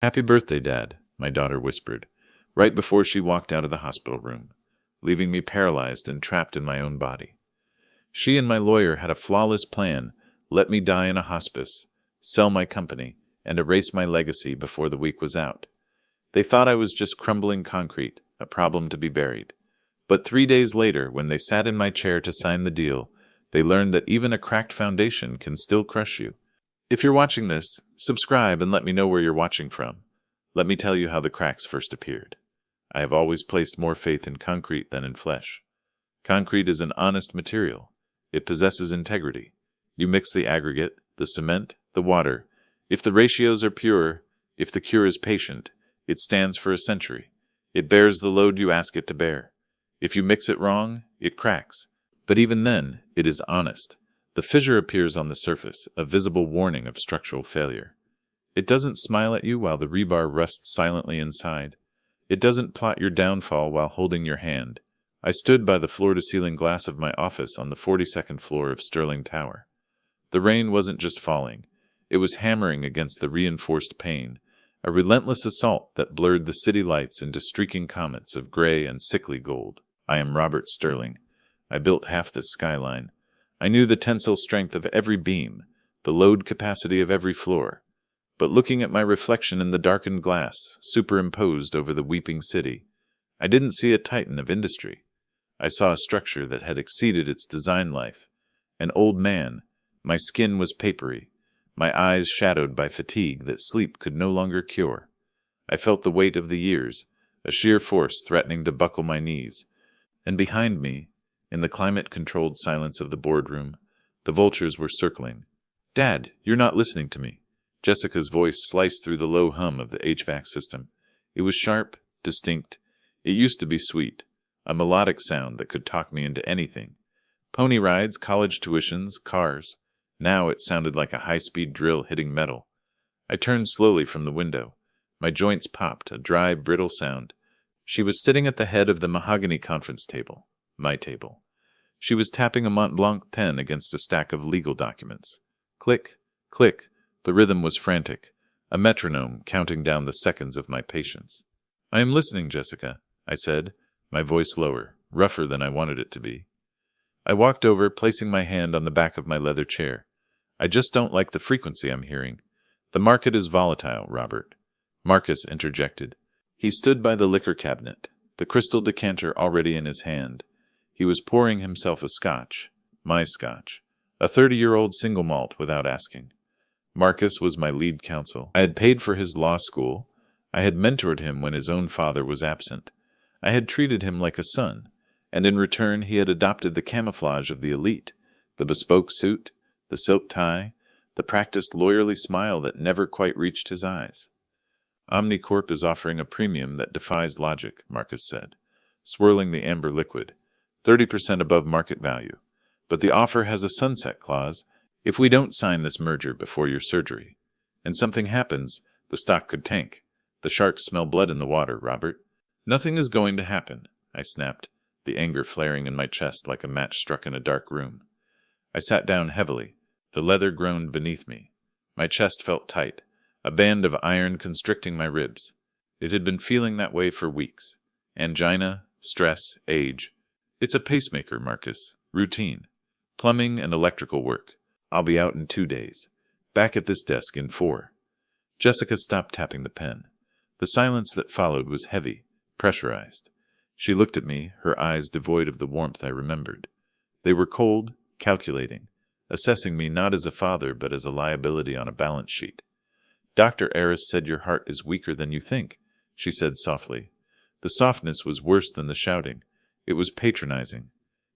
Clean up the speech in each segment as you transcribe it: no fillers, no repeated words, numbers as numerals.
"Happy birthday, Dad," my daughter whispered, right before she walked out of the hospital room, leaving me paralyzed and trapped in my own body. She and my lawyer had a flawless plan: let me die in a hospice, sell my company, and erase my legacy before the week was out. They thought I was just crumbling concrete, a problem to be buried. But 3 days later, when they sat in my chair to sign the deal, they learned that even a cracked foundation can still crush you. If you're watching this, subscribe and let me know where you're watching from. Let me tell you how the cracks first appeared. I have always placed more faith in concrete than in flesh. Concrete is an honest material. It possesses integrity. You mix the aggregate, the cement, the water. If the ratios are pure, if the cure is patient, it stands for a century. It bears the load you ask it to bear. If you mix it wrong, it cracks. But even then, it is honest. The fissure appears on the surface, a visible warning of structural failure. It doesn't smile at you while the rebar rusts silently inside. It doesn't plot your downfall while holding your hand. I stood by the floor-to-ceiling glass of my office on the 42nd floor of Sterling Tower. The rain wasn't just falling. It was hammering against the reinforced pane, a relentless assault that blurred the city lights into streaking comets of gray and sickly gold. I am Robert Sterling. I built half this skyline. I knew the tensile strength of every beam, the load capacity of every floor. But looking at my reflection in the darkened glass, superimposed over the weeping city, I didn't see a titan of industry. I saw a structure that had exceeded its design life. An old man. My skin was papery, my eyes shadowed by fatigue that sleep could no longer cure. I felt the weight of the years, a sheer force threatening to buckle my knees. And behind me, in the climate-controlled silence of the boardroom, the vultures were circling. "Dad, you're not listening to me." Jessica's voice sliced through the low hum of the HVAC system. It was sharp, distinct. It used to be sweet, a melodic sound that could talk me into anything. Pony rides, college tuitions, cars. Now it sounded like a high-speed drill hitting metal. I turned slowly from the window. My joints popped, a dry, brittle sound. She was sitting at the head of the mahogany conference table, my table. She was tapping a Mont Blanc pen against a stack of legal documents. Click, click. The rhythm was frantic, a metronome counting down the seconds of my patience. "I am listening, Jessica," I said, my voice lower, rougher than I wanted it to be. I walked over, placing my hand on the back of my leather chair. "I just don't like the frequency I'm hearing. The market is volatile, Robert." Marcus interjected. He stood by the liquor cabinet, the crystal decanter already in his hand. He was pouring himself a scotch, my scotch, a 30-year-old single malt without asking. Marcus was my lead counsel. I had paid for his law school. I had mentored him when his own father was absent. I had treated him like a son, and in return he had adopted the camouflage of the elite, the bespoke suit, the silk tie, the practiced lawyerly smile that never quite reached his eyes. "Omnicorp is offering a premium that defies logic," Marcus said, swirling the amber liquid, 30% above market value. "But the offer has a sunset clause. If we don't sign this merger before your surgery, and something happens, the stock could tank. The sharks smell blood in the water, Robert." "Nothing is going to happen," I snapped, the anger flaring in my chest like a match struck in a dark room. I sat down heavily. The leather groaned beneath me. My chest felt tight, a band of iron constricting my ribs. It had been feeling that way for weeks. Angina, stress, age. It's a pacemaker, Marcus. Routine. Plumbing and electrical work. I'll be out in 2 days. Back at this desk in 4. Jessica stopped tapping the pen. The silence that followed was heavy, pressurized. She looked at me, her eyes devoid of the warmth I remembered. They were cold, calculating, assessing me not as a father but as a liability on a balance sheet. "Dr. Aris said your heart is weaker than you think," she said softly. The softness was worse than the shouting. It was patronizing.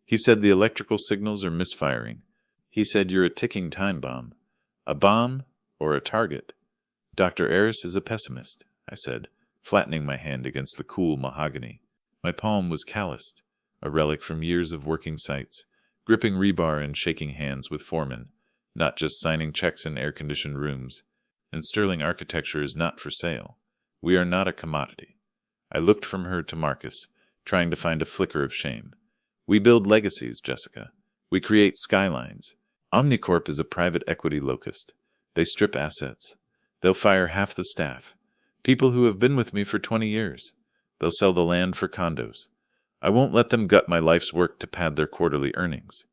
"He said the electrical signals are misfiring. He said you're a ticking time bomb. A bomb or a target?" "Dr. Aris is a pessimist," I said, flattening my hand against the cool mahogany. My palm was calloused, a relic from years of working sites, gripping rebar and shaking hands with foremen, not just signing checks in air-conditioned rooms. And Sterling architecture is not for sale. We are not a commodity. I looked from her to Marcus, trying to find a flicker of shame. "We build legacies, Jessica. We create skylines. Omnicorp is a private equity locust. They strip assets. They'll fire half the staff. People who have been with me for 20 years. They'll sell the land for condos. I won't let them gut my life's work to pad their quarterly earnings.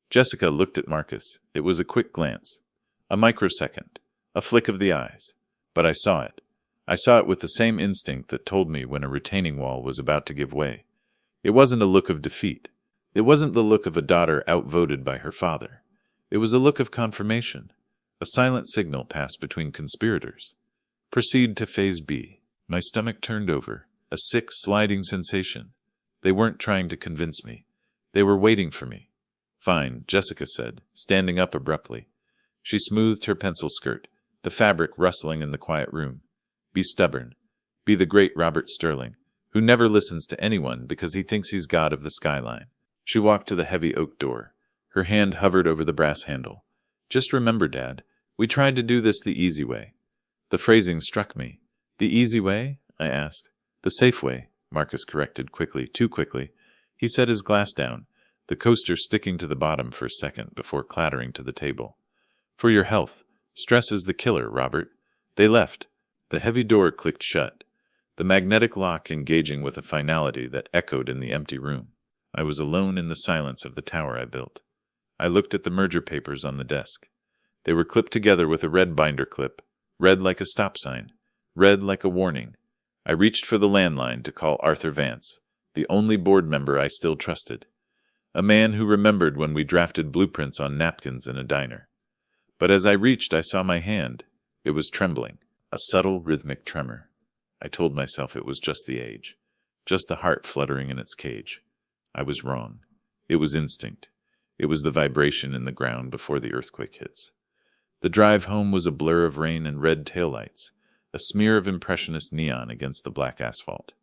Jessica looked at Marcus. It was a quick glance. A microsecond. A flick of the eyes. But I saw it. I saw it with the same instinct that told me when a retaining wall was about to give way. It wasn't a look of defeat. It wasn't the look of a daughter outvoted by her father. It was a look of confirmation. A silent signal passed between conspirators. Proceed to Phase B. My stomach turned over, a sick, sliding sensation. They weren't trying to convince me. They were waiting for me. Fine, Jessica said, standing up abruptly. She smoothed her pencil skirt, the fabric rustling in the quiet room. Be stubborn. Be the great Robert Sterling, who never listens to anyone because he thinks he's god of the skyline. She walked to the heavy oak door. Her hand hovered over the brass handle. Just remember, Dad, we tried to do this the easy way. The phrasing struck me. The easy way? I asked. The safe way, Marcus corrected quickly, too quickly. He set his glass down, the coaster sticking to the bottom for a second before clattering to the table. For your health. Stress is the killer, Robert. They left. The heavy door clicked shut, the magnetic lock engaging with a finality that echoed in the empty room. I was alone in the silence of the tower I built. I looked at the merger papers on the desk. They were clipped together with a red binder clip, red like a stop sign, red like a warning. I reached for the landline to call Arthur Vance, the only board member I still trusted. A man who remembered when we drafted blueprints on napkins in a diner. But as I reached, I saw my hand. It was trembling, a subtle rhythmic tremor. I told myself it was just the age, just the heart fluttering in its cage. I was wrong. It was instinct. It was the vibration in the ground before the earthquake hits. The drive home was a blur of rain and red taillights, a smear of impressionist neon against the black asphalt.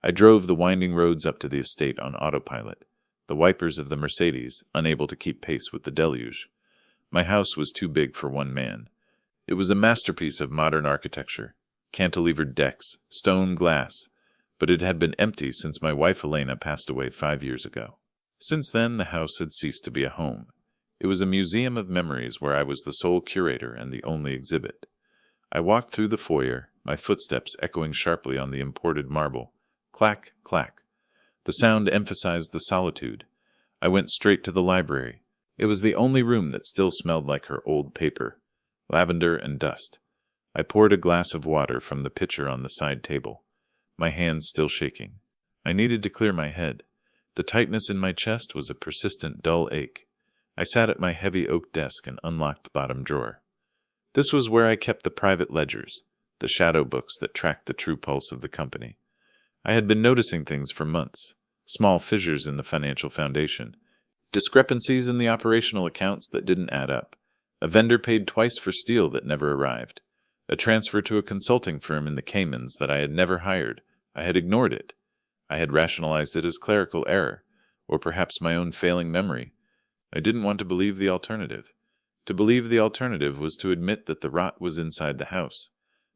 I drove the winding roads up to the estate on autopilot, the wipers of the Mercedes unable to keep pace with the deluge. My house was too big for one man. It was a masterpiece of modern architecture, cantilevered decks, stone glass, but it had been empty since my wife Elena passed away 5 years ago. Since then, the house had ceased to be a home. It was a museum of memories where I was the sole curator and the only exhibit. I walked through the foyer, my footsteps echoing sharply on the imported marble. Clack, clack. The sound emphasized the solitude. I went straight to the library. It was the only room that still smelled like her old paper, lavender and dust. I poured a glass of water from the pitcher on the side table, my hands still shaking. I needed to clear my head. The tightness in my chest was a persistent, dull ache. I sat at my heavy oak desk and unlocked the bottom drawer. This was where I kept the private ledgers, the shadow books that tracked the true pulse of the company. I had been noticing things for months, small fissures in the financial foundation, discrepancies in the operational accounts that didn't add up, a vendor paid twice for steel that never arrived, a transfer to a consulting firm in the Caymans that I had never hired. I had ignored it. I had rationalized it as clerical error, or perhaps my own failing memory. I didn't want to believe the alternative. To believe the alternative was to admit that the rot was inside the house.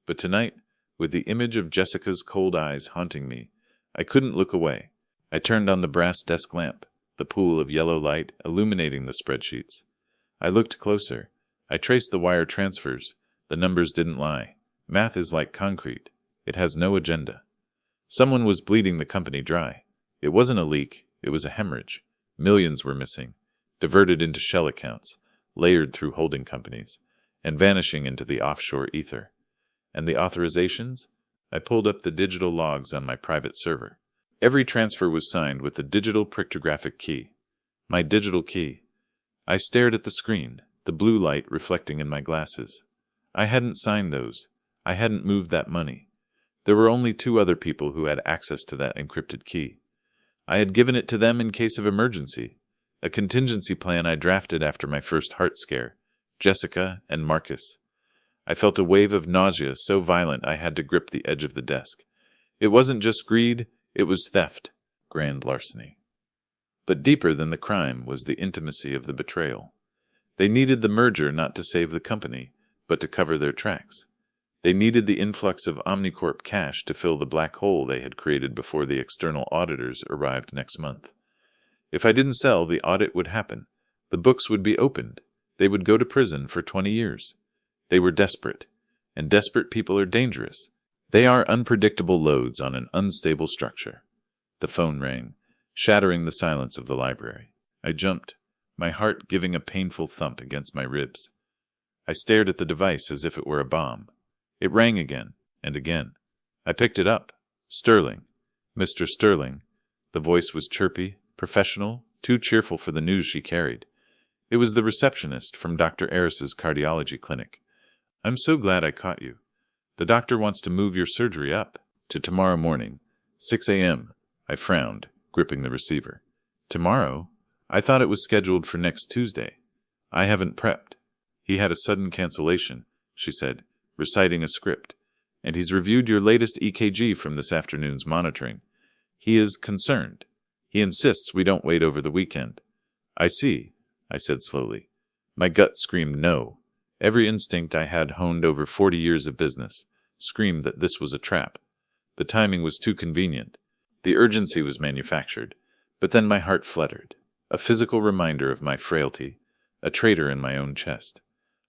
But tonight, with the image of Jessica's cold eyes haunting me, I couldn't look away. I turned on the brass desk lamp, the pool of yellow light illuminating the spreadsheets. I looked closer. I traced the wire transfers. The numbers didn't lie. Math is like concrete. It has no agenda. Someone was bleeding the company dry. It wasn't a leak. It was a hemorrhage. Millions were missing, diverted into shell accounts, layered through holding companies, and vanishing into the offshore ether. And the authorizations? I pulled up the digital logs on my private server. Every transfer was signed with the digital pictographic key. My digital key. I stared at the screen, the blue light reflecting in my glasses. I hadn't signed those. I hadn't moved that money. There were only 2 other people who had access to that encrypted key. I had given it to them in case of emergency, a contingency plan I drafted after my first heart scare, Jessica and Marcus. I felt a wave of nausea so violent I had to grip the edge of the desk. It wasn't just greed, it was theft, grand larceny. But deeper than the crime was the intimacy of the betrayal. They needed the merger not to save the company, but to cover their tracks. They needed the influx of Omnicorp cash to fill the black hole they had created before the external auditors arrived next month. If I didn't sell, the audit would happen. The books would be opened. They would go to prison for 20 years. They were desperate, and desperate people are dangerous. They are unpredictable loads on an unstable structure. The phone rang, shattering the silence of the library. I jumped, my heart giving a painful thump against my ribs. I stared at the device as if it were a bomb. It rang again and again. I picked it up. Sterling. Mr. Sterling. The voice was chirpy, professional, too cheerful for the news she carried. It was the receptionist from Dr. Eris's cardiology clinic. I'm so glad I caught you. The doctor wants to move your surgery up to tomorrow morning, 6 a.m. I frowned, gripping the receiver. Tomorrow? I thought it was scheduled for next Tuesday. I haven't prepped. He had a sudden cancellation, she said, reciting a script, and he's reviewed your latest EKG from this afternoon's monitoring. He is concerned. He insists we don't wait over the weekend. I see, I said slowly. My gut screamed no. Every instinct I had honed over 40 years of business screamed that this was a trap. The timing was too convenient. The urgency was manufactured. But then my heart fluttered, a physical reminder of my frailty, a traitor in my own chest.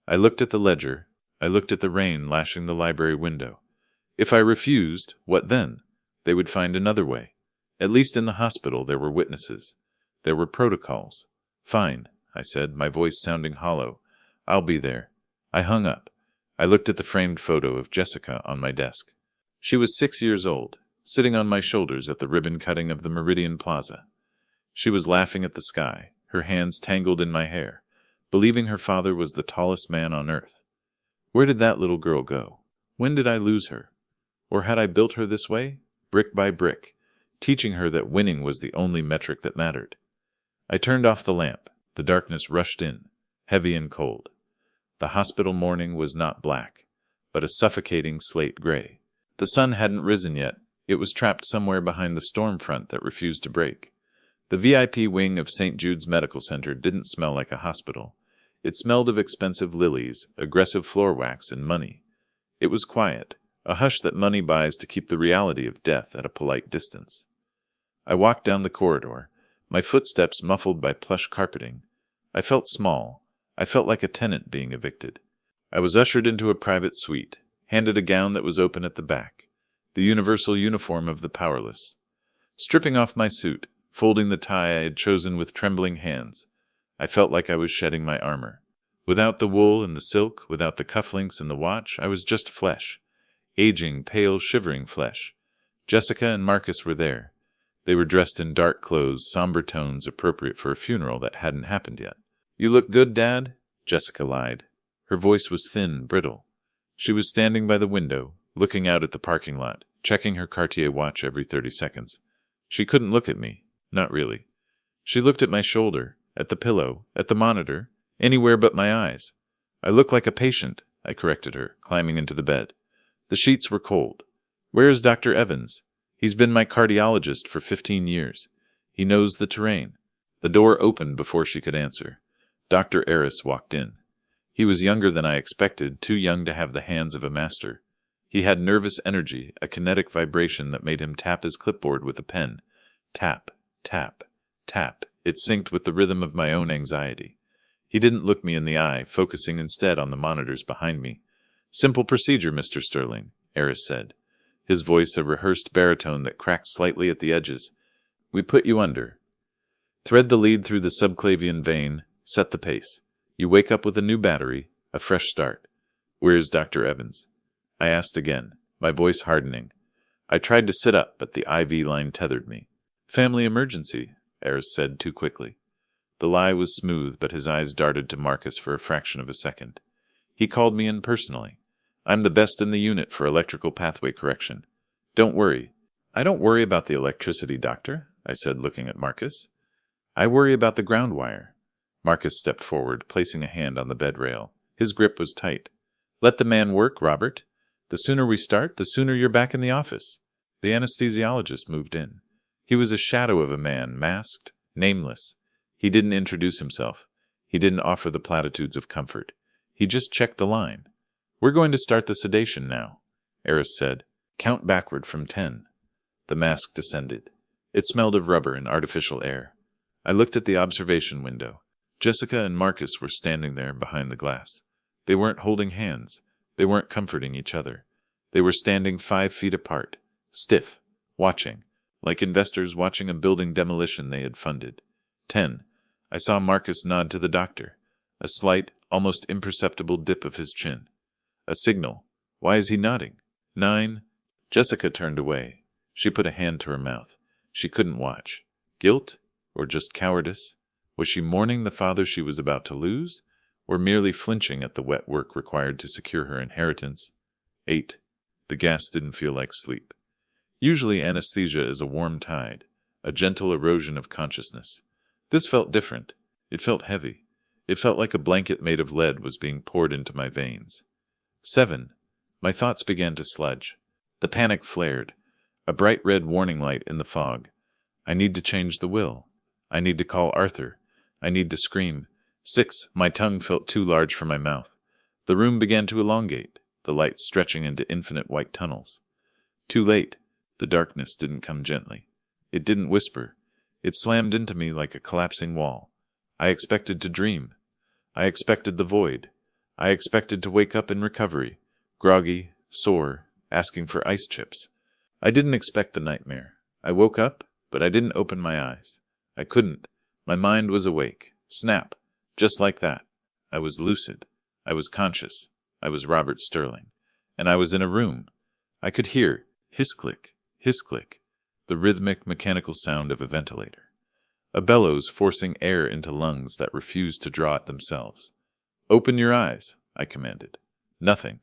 I looked at the ledger. I looked at the rain lashing the library window. If I refused, what then? They would find another way. At least in the hospital there were witnesses. There were protocols. Fine, I said, my voice sounding hollow. I'll be there. I hung up. I looked at the framed photo of Jessica on my desk. She was 6 years old, sitting on my shoulders at the ribbon cutting of the Meridian Plaza. She was laughing at the sky, her hands tangled in my hair, believing her father was the tallest man on earth. Where did that little girl go? When did I lose her? Or had I built her this way, brick by brick, teaching her that winning was the only metric that mattered? I turned off the lamp. The darkness rushed in, heavy and cold. The hospital morning was not black, but a suffocating slate gray. The sun hadn't risen yet. It was trapped somewhere behind the storm front that refused to break. The VIP wing of St. Jude's Medical Center didn't smell like a hospital. It smelled of expensive lilies, aggressive floor wax, and money. It was quiet, a hush that money buys to keep the reality of death at a polite distance. I walked down the corridor, my footsteps muffled by plush carpeting. I felt small. I felt like a tenant being evicted. I was ushered into a private suite, handed a gown that was open at the back, the universal uniform of the powerless. Stripping off my suit, folding the tie I had chosen with trembling hands, I felt like I was shedding my armor. Without the wool and the silk, without the cufflinks and the watch, I was just flesh. Aging, pale, shivering flesh. Jessica and Marcus were there. They were dressed in dark clothes, somber tones appropriate for a funeral that hadn't happened yet. You look good, Dad, Jessica lied. Her voice was thin, brittle. She was standing by the window, looking out at the parking lot, checking her Cartier watch every 30 seconds. She couldn't look at me. Not really. She looked at my shoulder, at the pillow, at the monitor, anywhere but my eyes. I look like a patient, I corrected her, climbing into the bed. The sheets were cold. Where is Dr. Evans? He's been my cardiologist for 15 years. He knows the terrain. The door opened before she could answer. Dr. Eris walked in. He was younger than I expected, too young to have the hands of a master. He had nervous energy, a kinetic vibration that made him tap his clipboard with a pen. Tap, tap, tap. It synced with the rhythm of my own anxiety. He didn't look me in the eye, focusing instead on the monitors behind me. Simple procedure, Mr. Sterling, Eris said, his voice a rehearsed baritone that cracked slightly at the edges. We put you under. Thread the lead through the subclavian vein, set the pace. You wake up with a new battery, a fresh start. Where's Dr. Evans? I asked again, my voice hardening. I tried to sit up, but the IV line tethered me. Family emergency, Eris said too quickly. The lie was smooth, but his eyes darted to Marcus for a fraction of a second. He called me in personally. I'm the best in the unit for electrical pathway correction. Don't worry. I don't worry about the electricity, Doctor, I said, looking at Marcus. I worry about the ground wire. Marcus stepped forward, placing a hand on the bed rail. His grip was tight. Let the man work, Robert. The sooner we start, the sooner you're back in the office. The anesthesiologist moved in. He was a shadow of a man, masked, nameless. He didn't introduce himself. He didn't offer the platitudes of comfort. He just checked the line. We're going to start the sedation now, Eris said. Count backward from 10. The mask descended. It smelled of rubber and artificial air. I looked at the observation window. Jessica and Marcus were standing there behind the glass. They weren't holding hands. They weren't comforting each other. They were standing 5 feet apart, stiff, watching, like investors watching a building demolition they had funded. 10. I saw Marcus nod to the doctor, a slight, almost imperceptible dip of his chin. A signal. Why is he nodding? 9. Jessica turned away. She put a hand to her mouth. She couldn't watch. Guilt? Or just cowardice? Was she mourning the father she was about to lose? Or merely flinching at the wet work required to secure her inheritance? 8. The gas didn't feel like sleep. Usually anesthesia is a warm tide, a gentle erosion of consciousness. This felt different. It felt heavy. It felt like a blanket made of lead was being poured into my veins. 7. My thoughts began to sludge. The panic flared, a bright red warning light in the fog. I need to change the will. I need to call Arthur. I need to scream. 6. My tongue felt too large for my mouth. The room began to elongate, the light stretching into infinite white tunnels. Too late. The darkness didn't come gently. It didn't whisper. It slammed into me like a collapsing wall. I expected to dream. I expected the void. I expected to wake up in recovery, groggy, sore, asking for ice chips. I didn't expect the nightmare. I woke up, but I didn't open my eyes. I couldn't. My mind was awake. Snap. Just like that. I was lucid. I was conscious. I was Robert Sterling. And I was in a room. I could hear hiss click, the rhythmic mechanical sound of a ventilator. A bellows forcing air into lungs that refused to draw it themselves. Open your eyes, I commanded. Nothing.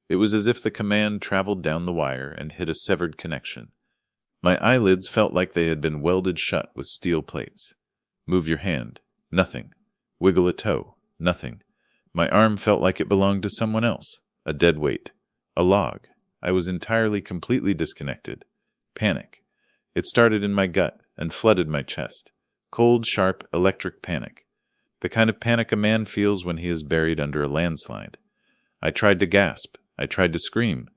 It was as if the command traveled down the wire and hit a severed connection. My eyelids felt like they had been welded shut with steel plates. Move your hand. Nothing. Wiggle a toe. Nothing. My arm felt like it belonged to someone else. A dead weight. A log. I was entirely, completely disconnected. Panic. It started in my gut and flooded my chest. Cold, sharp, electric panic. The kind of panic a man feels when he is buried under a landslide. I tried to gasp. I tried to scream.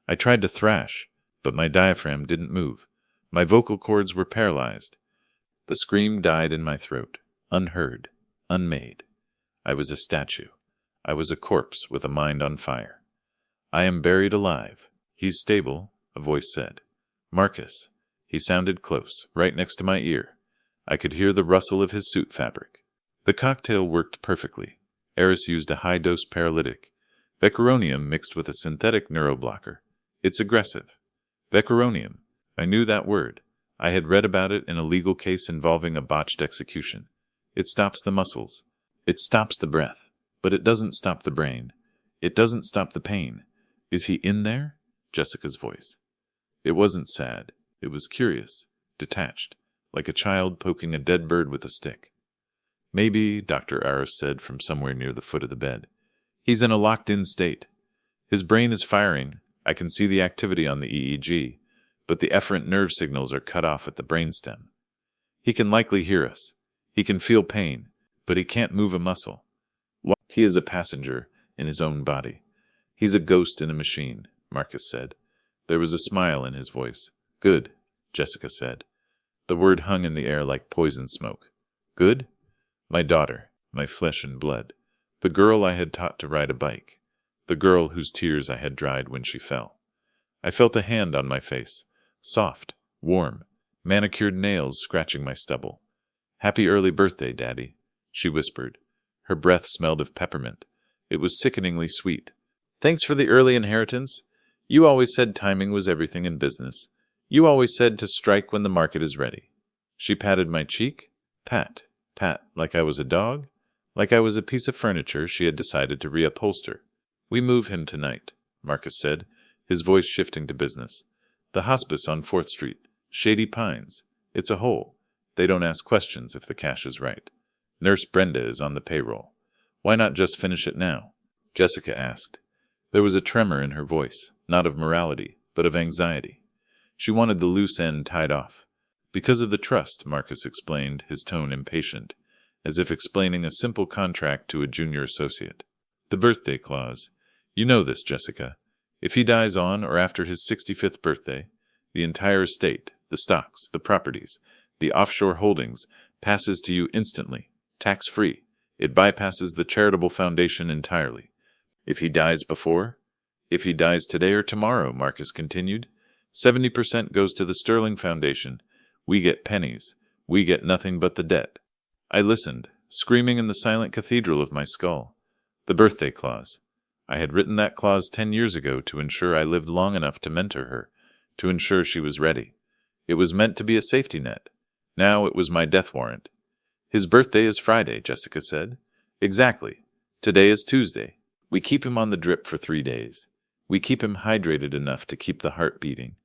I tried to thrash, but my diaphragm didn't move. My vocal cords were paralyzed. The scream died in my throat, unheard, unmade. I was a statue. I was a corpse with a mind on fire. I am buried alive. He's stable, a voice said. Marcus. He sounded close, right next to my ear. I could hear the rustle of his suit fabric. The cocktail worked perfectly. Eris used a high-dose paralytic. Vecuronium mixed with a synthetic neuroblocker. It's aggressive. Vecuronium. I knew that word. I had read about it in a legal case involving a botched execution. It stops the muscles. It stops the breath. But it doesn't stop the brain. It doesn't stop the pain. Is he in there? Jessica's voice. It wasn't sad. It was curious, detached, like a child poking a dead bird with a stick. Maybe, Dr. Aris said from somewhere near the foot of the bed. He's in a locked-in state. His brain is firing. I can see the activity on the EEG, but the efferent nerve signals are cut off at the brainstem. He can likely hear us. He can feel pain, but he can't move a muscle. He is a passenger in his own body. He's a ghost in a machine, Marcus said. There was a smile in his voice. Good, Jessica said. The word hung in the air like poison smoke. Good? My daughter, my flesh and blood. The girl I had taught to ride a bike. The girl whose tears I had dried when she fell. I felt a hand on my face, soft, warm, manicured nails scratching my stubble. Happy early birthday, Daddy, she whispered. Her breath smelled of peppermint. It was sickeningly sweet. Thanks for the early inheritance. You always said timing was everything in business. You always said to strike when the market is ready. She patted my cheek. Pat, like I was a dog, like I was a piece of furniture she had decided to reupholster. We move him tonight, Marcus said, his voice shifting to business. The hospice on 4th Street, Shady Pines. It's a hole. They don't ask questions if the cash is right. Nurse Brenda is on the payroll. Why not just finish it now? Jessica asked. There was a tremor in her voice, not of morality, but of anxiety. She wanted the loose end tied off. Because of the trust, Marcus explained, his tone impatient, as if explaining a simple contract to a junior associate. The birthday clause. You know this, Jessica. If he dies on or after his 65th birthday, the entire estate, the stocks, the properties, the offshore holdings, passes to you instantly, tax-free. It bypasses the charitable foundation entirely. If he dies before, If he dies today or tomorrow, Marcus continued, 70% goes to the Sterling Foundation. We get pennies. We get nothing but the debt. I listened, screaming in the silent cathedral of my skull. The birthday clause. I had written that clause 10 years ago to ensure I lived long enough to mentor her, to ensure she was ready. It was meant to be a safety net. Now it was my death warrant. His birthday is Friday, Jessica said. Exactly. Today is Tuesday. We keep him on the drip for 3 days. We keep him hydrated enough to keep the heart beating.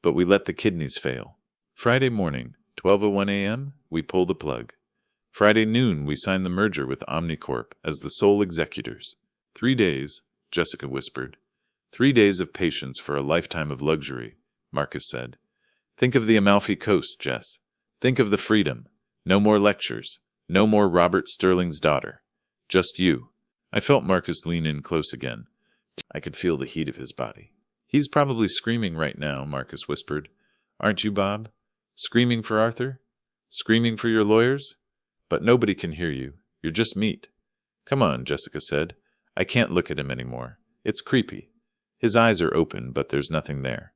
But we let the kidneys fail. Friday morning, 12:01 a.m., we pull the plug. Friday noon, we sign the merger with Omnicorp as the sole executors. 3 days, Jessica whispered. 3 days of patience for a lifetime of luxury, Marcus said. Think of the Amalfi Coast, Jess. Think of the freedom. No more lectures. No more Robert Sterling's daughter. Just you. I felt Marcus lean in close again. I could feel the heat of his body. He's probably screaming right now, Marcus whispered. Aren't you, Bob? Screaming for Arthur? Screaming for your lawyers? But nobody can hear you. You're just meat. Come on, Jessica said. I can't look at him anymore. It's creepy. His eyes are open, but there's nothing there.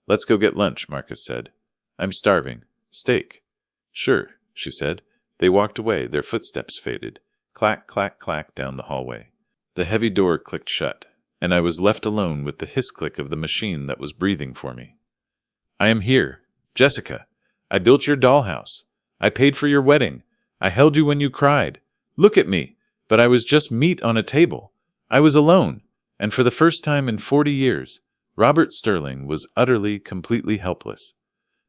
Let's go get lunch, Marcus said. I'm starving. Steak. Sure, she said. They walked away, their footsteps faded. Clack, clack, clack down the hallway. The heavy door clicked shut, and I was left alone with the hiss-click of the machine that was breathing for me. I am here. Jessica, I built your dollhouse. I paid for your wedding. I held you when you cried. Look at me. But I was just meat on a table. I was alone, and for the first time in 40 years, Robert Sterling was utterly, completely helpless.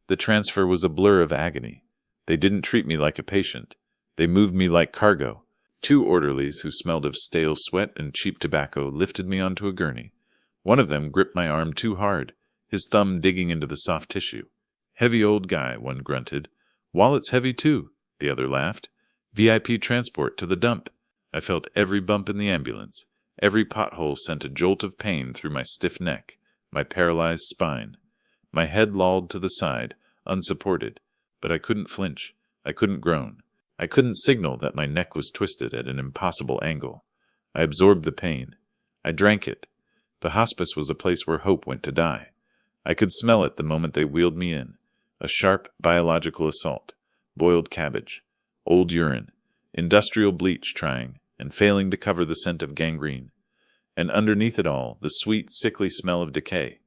The transfer was a blur of agony. They didn't treat me like a patient. They moved me like cargo. 2 orderlies who smelled of stale sweat and cheap tobacco lifted me onto a gurney. One of them gripped my arm too hard, his thumb digging into the soft tissue. Heavy old guy, one grunted. Wallet's heavy too, the other laughed. VIP transport to the dump. I felt every bump in the ambulance. Every pothole sent a jolt of pain through my stiff neck, my paralyzed spine. My head lolled to the side, unsupported, but I couldn't flinch. I couldn't groan. I couldn't signal that my neck was twisted at an impossible angle. I absorbed the pain. I drank it. The hospice was a place where hope went to die. I could smell it the moment they wheeled me in. A sharp biological assault. Boiled cabbage. Old urine. Industrial bleach trying and failing to cover the scent of gangrene. And underneath it all, the sweet, sickly smell of decay.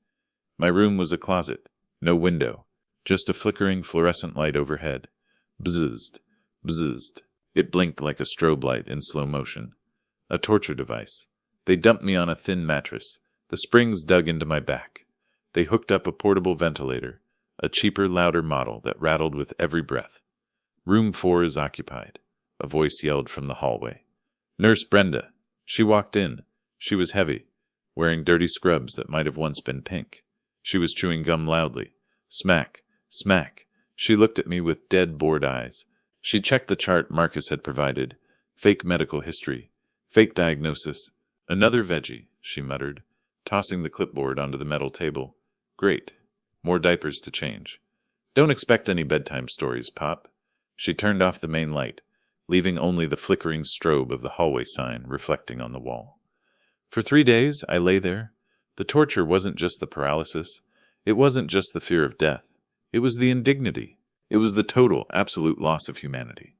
My room was a closet. No window. Just a flickering fluorescent light overhead. Bzzzt. Bzzzt. It blinked like a strobe light in slow motion. A torture device. They dumped me on a thin mattress. The springs dug into my back. They hooked up a portable ventilator, a cheaper, louder model that rattled with every breath. Room 4 is occupied, a voice yelled from the hallway. Nurse Brenda. She walked in. She was heavy, wearing dirty scrubs that might have once been pink. She was chewing gum loudly. Smack, smack. She looked at me with dead, bored eyes. She checked the chart Marcus had provided. Fake medical history. Fake diagnosis. Another veggie, she muttered, tossing the clipboard onto the metal table. Great. More diapers to change. Don't expect any bedtime stories, Pop. She turned off the main light, leaving only the flickering strobe of the hallway sign reflecting on the wall. For 3 days, I lay there. The torture wasn't just the paralysis. It wasn't just the fear of death. It was the indignity. It was the total, absolute loss of humanity.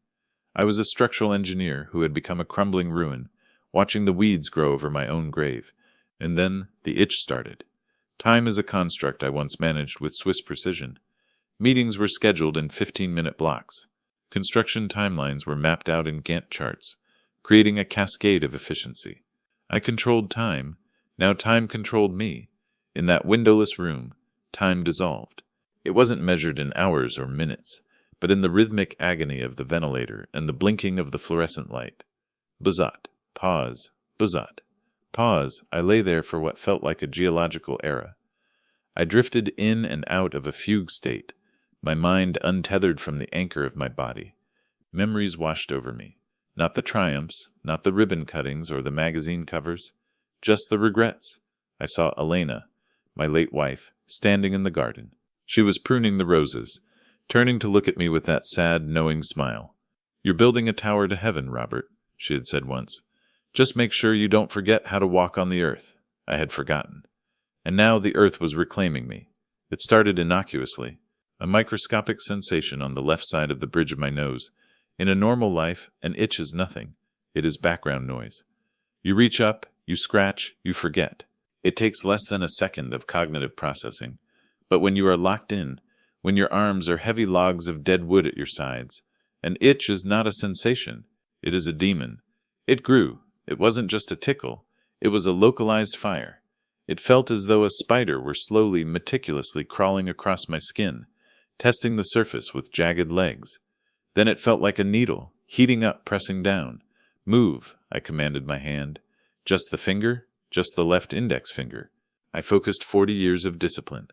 I was a structural engineer who had become a crumbling ruin, watching the weeds grow over my own grave. And then the itch started. Time is a construct I once managed with Swiss precision. Meetings were scheduled in 15-minute blocks. Construction timelines were mapped out in Gantt charts, creating a cascade of efficiency. I controlled time. Now time controlled me. In that windowless room, time dissolved. It wasn't measured in hours or minutes, but in the rhythmic agony of the ventilator and the blinking of the fluorescent light. Buzzot. Pause. Buzzot. Pause. I lay there for what felt like a geological era. I drifted in and out of a fugue state, my mind untethered from the anchor of my body. Memories washed over me. Not the triumphs, not the ribbon cuttings or the magazine covers, just the regrets. I saw Elena, my late wife, standing in the garden. She was pruning the roses, turning to look at me with that sad, knowing smile. You're building a tower to heaven, Robert, she had said once. Just make sure you don't forget how to walk on the earth. I had forgotten. And now the earth was reclaiming me. It started innocuously, a microscopic sensation on the left side of the bridge of my nose. In a normal life, an itch is nothing. It is background noise. You reach up, you scratch, you forget. It takes less than a second of cognitive processing. But when you are locked in, when your arms are heavy logs of dead wood at your sides, an itch is not a sensation. It is a demon. It grew. It wasn't just a tickle. It was a localized fire. It felt as though a spider were slowly, meticulously crawling across my skin, testing the surface with jagged legs. Then it felt like a needle, heating up, pressing down. Move, I commanded my hand. Just the finger, just the left index finger. I focused 40 years of discipline,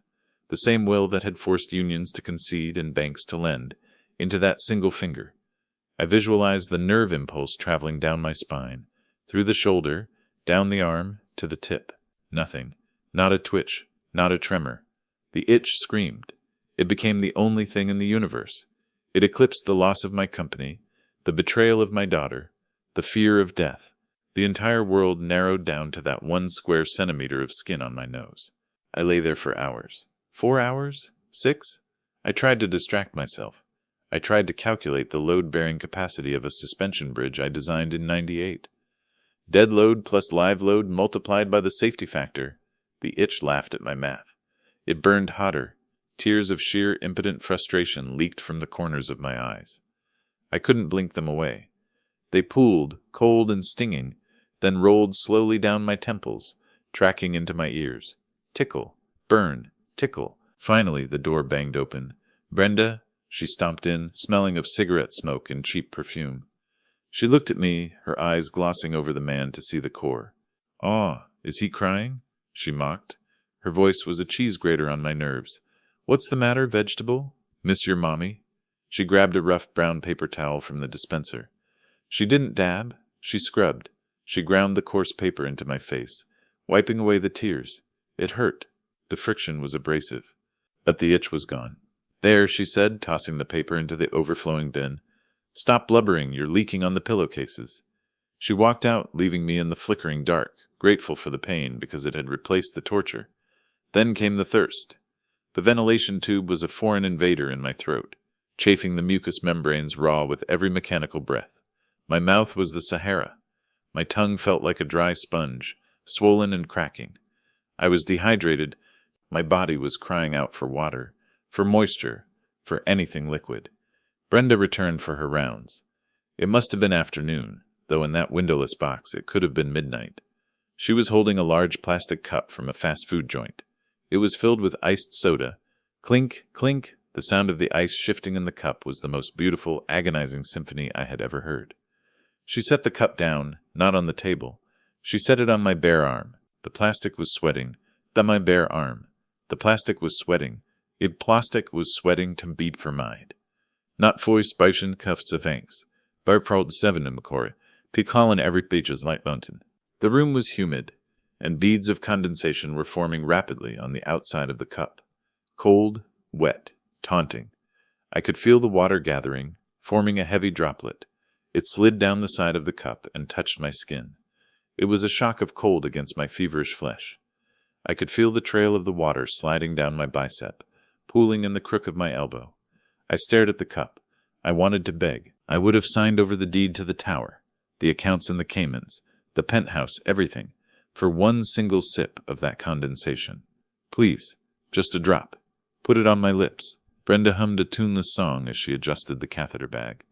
the same will that had forced unions to concede and banks to lend, into that single finger. I visualized the nerve impulse traveling down my spine, through the shoulder, down the arm, to the tip. Nothing. Not a twitch, not a tremor. The itch screamed. It became the only thing in the universe. It eclipsed the loss of my company, the betrayal of my daughter, the fear of death. The entire world narrowed down to that 1 square centimeter of skin on my nose. I lay there for hours. 4 hours? 6? I tried to distract myself. I tried to calculate the load-bearing capacity of a suspension bridge I designed in '98. Dead load plus live load multiplied by the safety factor. The itch laughed at my math. It burned hotter. Tears of sheer impotent frustration leaked from the corners of my eyes. I couldn't blink them away. They pooled, cold and stinging, then rolled slowly down my temples, tracking into my ears. Tickle, burn, tickle. Finally, the door banged open. Brenda, she stomped in, smelling of cigarette smoke and cheap perfume. She looked at me, her eyes glossing over the man to see the core. "Aw, is he crying?" she mocked. Her voice was a cheese grater on my nerves. "What's the matter, vegetable? Miss your mommy?" She grabbed a rough brown paper towel from the dispenser. She didn't dab. She scrubbed. She ground the coarse paper into my face, wiping away the tears. It hurt. The friction was abrasive. But the itch was gone. "There," she said, tossing the paper into the overflowing bin. "Stop blubbering, you're leaking on the pillowcases." She walked out, leaving me in the flickering dark, grateful for the pain because it had replaced the torture. Then came the thirst. The ventilation tube was a foreign invader in my throat, chafing the mucous membranes raw with every mechanical breath. My mouth was the Sahara. My tongue felt like a dry sponge, swollen and cracking. I was dehydrated. My body was crying out for water, for moisture, for anything liquid. Brenda returned for her rounds. It must have been afternoon, though in that windowless box it could have been midnight. She was holding a large plastic cup from a fast food joint. It was filled with iced soda. Clink, clink, the sound of the ice shifting in the cup was the most beautiful, agonizing symphony I had ever heard. She set the cup down, not on the table. She set it on my bare arm. The plastic was sweating. My bare arm. The plastic was sweating. Plastic was sweating to beat for mine. Not voor spijschen cuffs of hanks. Barproud 7 in McCoy. Tikalen every beaches light mountain. The room was humid, and beads of condensation were forming rapidly on the outside of the cup. Cold, wet, taunting. I could feel the water gathering, forming a heavy droplet. It slid down the side of the cup and touched my skin. It was a shock of cold against my feverish flesh. I could feel the trail of the water sliding down my bicep, pooling in the crook of my elbow. I stared at the cup. I wanted to beg. I would have signed over the deed to the tower, the accounts in the Caymans, the penthouse, everything, for one single sip of that condensation. Please, just a drop. Put it on my lips. Brenda hummed a tuneless song as she adjusted the catheter bag.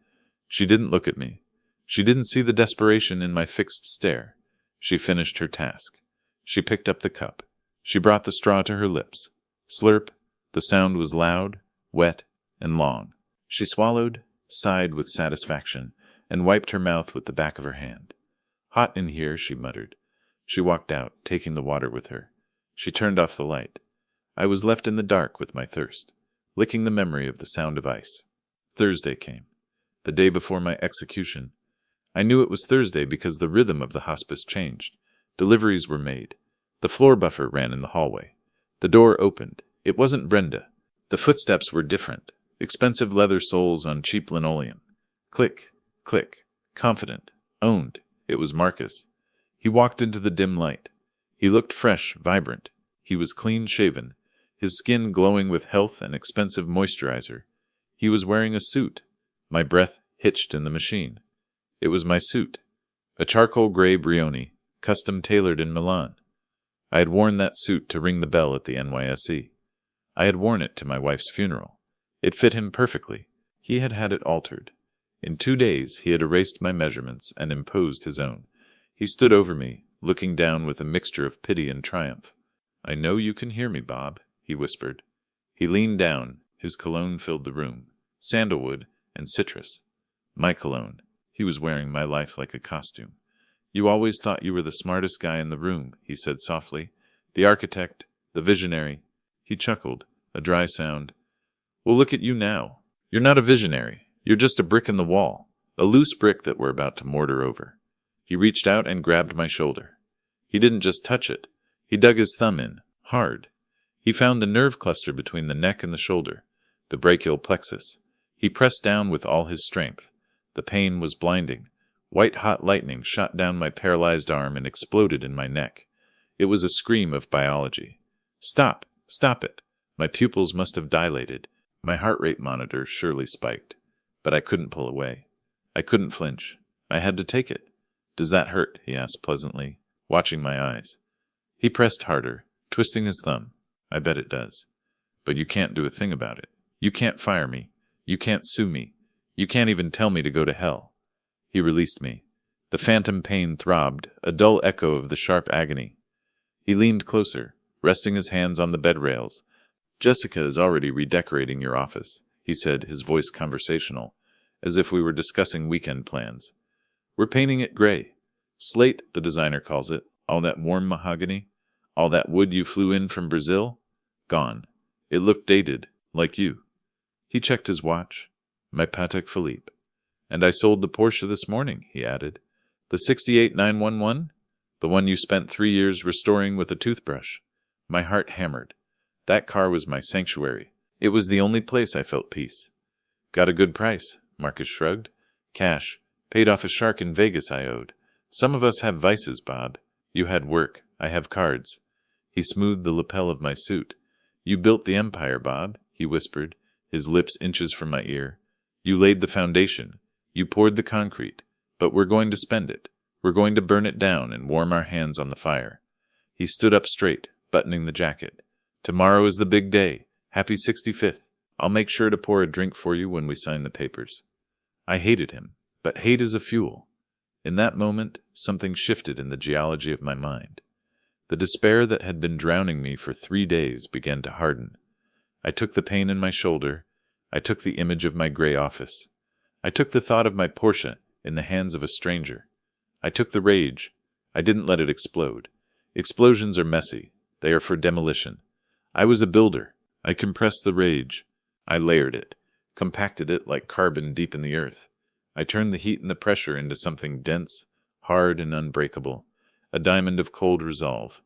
She didn't look at me. She didn't see the desperation in my fixed stare. She finished her task. She picked up the cup. She brought the straw to her lips. Slurp. The sound was loud, wet, and long. She swallowed, sighed with satisfaction, and wiped her mouth with the back of her hand. "Hot in here," she muttered. She walked out, taking the water with her. She turned off the light. I was left in the dark with my thirst, licking the memory of the sound of ice. Thursday came. The day before my execution. I knew it was Thursday because the rhythm of the hospice changed. Deliveries were made. The floor buffer ran in the hallway. The door opened. It wasn't Brenda. The footsteps were different. Expensive leather soles on cheap linoleum. Click, click. Confident. Owned. It was Marcus. He walked into the dim light. He looked fresh, vibrant. He was clean-shaven, his skin glowing with health and expensive moisturizer. He was wearing a suit, my breath hitched in the machine. It was my suit, a charcoal gray Brioni, custom-tailored in Milan. I had worn that suit to ring the bell at the NYSE. I had worn it to my wife's funeral. It fit him perfectly. He had had it altered. In 2 days he had erased my measurements and imposed his own. He stood over me, looking down with a mixture of pity and triumph. "I know you can hear me, Bob," he whispered. He leaned down. His cologne filled the room. Sandalwood and citrus. My cologne. He was wearing my life like a costume. "You always thought you were the smartest guy in the room," he said softly. "The architect, the visionary." He chuckled, a dry sound. "Well, look at you now. You're not a visionary. You're just a brick in the wall, a loose brick that we're about to mortar over." He reached out and grabbed my shoulder. He didn't just touch it. He dug his thumb in, hard. He found the nerve cluster between the neck and the shoulder, the brachial plexus. He pressed down with all his strength. The pain was blinding. White-hot lightning shot down my paralyzed arm and exploded in my neck. It was a scream of biology. "Stop! Stop it!" My pupils must have dilated. My heart rate monitor surely spiked. But I couldn't pull away. I couldn't flinch. I had to take it. "Does that hurt?" he asked pleasantly, watching my eyes. He pressed harder, twisting his thumb. "I bet it does. But you can't do a thing about it. You can't fire me. You can't sue me. You can't even tell me to go to hell." He released me. The phantom pain throbbed, a dull echo of the sharp agony. He leaned closer, resting his hands on the bed rails. "Jessica is already redecorating your office," he said, his voice conversational, as if we were discussing weekend plans. "We're painting it gray. Slate, the designer calls it. All that warm mahogany. All that wood you flew in from Brazil. Gone. It looked dated, like you." He checked his watch. "My Patek Philippe. And I sold the Porsche this morning," he added. "The 68 911? The one you spent 3 years restoring with a toothbrush." My heart hammered. That car was my sanctuary. It was the only place I felt peace. "Got a good price," Marcus shrugged. "Cash. Paid off a shark in Vegas I owed. Some of us have vices, Bob. You had work. I have cards." He smoothed the lapel of my suit. "You built the empire, Bob," he whispered, his lips inches from my ear. "You laid the foundation. You poured the concrete. But we're going to spend it. We're going to burn it down and warm our hands on the fire." He stood up straight, buttoning the jacket. "Tomorrow is the big day. Happy 65th. I'll make sure to pour a drink for you when we sign the papers." I hated him, but hate is a fuel. In that moment, something shifted in the geology of my mind. The despair that had been drowning me for 3 days began to harden. I took the pain in my shoulder. I took the image of my gray office. I took the thought of my Porsche in the hands of a stranger. I took the rage. I didn't let it explode. Explosions are messy. They are for demolition. I was a builder. I compressed the rage. I layered it, compacted it like carbon deep in the earth. I turned the heat and the pressure into something dense, hard, and unbreakable, a diamond of cold resolve.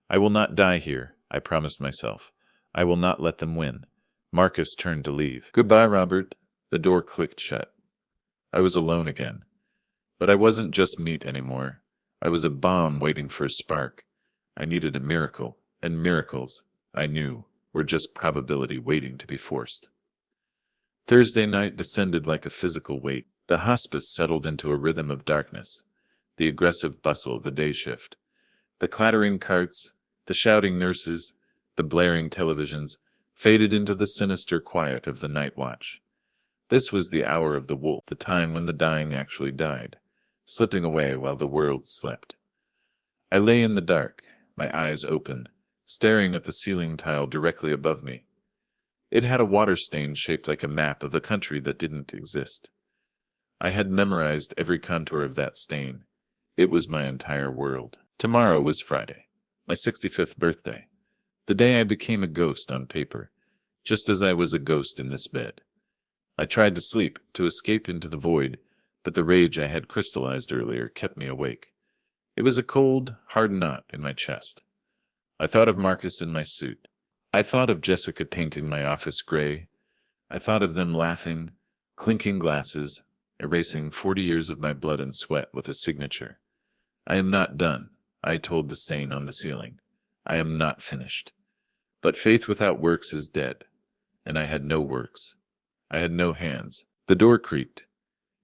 I will not die here, I promised myself. I will not let them win. Marcus turned to leave. "Goodbye, Robert." The door clicked shut. I was alone again. But I wasn't just meat anymore. I was a bomb waiting for a spark. I needed a miracle, and miracles, I knew, were just probability waiting to be forced. Thursday night descended like a physical weight. The hospice settled into a rhythm of darkness, the aggressive bustle of the day shift. The clattering carts, the shouting nurses, the blaring televisions faded into the sinister quiet of the night watch. This was the hour of the wolf, the time when the dying actually died, slipping away while the world slept. I lay in the dark, my eyes open, staring at the ceiling tile directly above me. It had a water stain shaped like a map of a country that didn't exist. I had memorized every contour of that stain. It was my entire world. Tomorrow was Friday, my 65th birthday, the day I became a ghost on paper, just as I was a ghost in this bed. I tried to sleep, to escape into the void, but the rage I had crystallized earlier kept me awake. It was a cold, hard knot in my chest. I thought of Marcus in my suit. I thought of Jessica painting my office gray. I thought of them laughing, clinking glasses, erasing 40 years of my blood and sweat with a signature. "I am not done," I told the stain on the ceiling. "I am not finished." But faith without works is dead, and I had no works. I had no hands. The door creaked.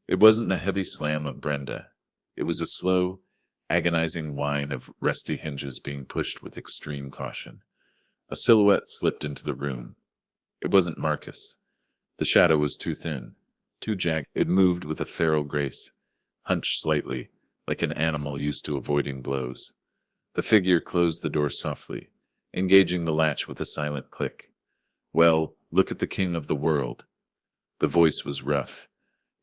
It wasn't the heavy slam of Brenda. It was a slow, agonizing whine of rusty hinges being pushed with extreme caution. A silhouette slipped into the room. It wasn't Marcus. The shadow was too thin, too jagged. It moved with a feral grace, hunched slightly, like an animal used to avoiding blows. The figure closed the door softly, engaging the latch with a silent click. "Well, look at the king of the world." The voice was rough.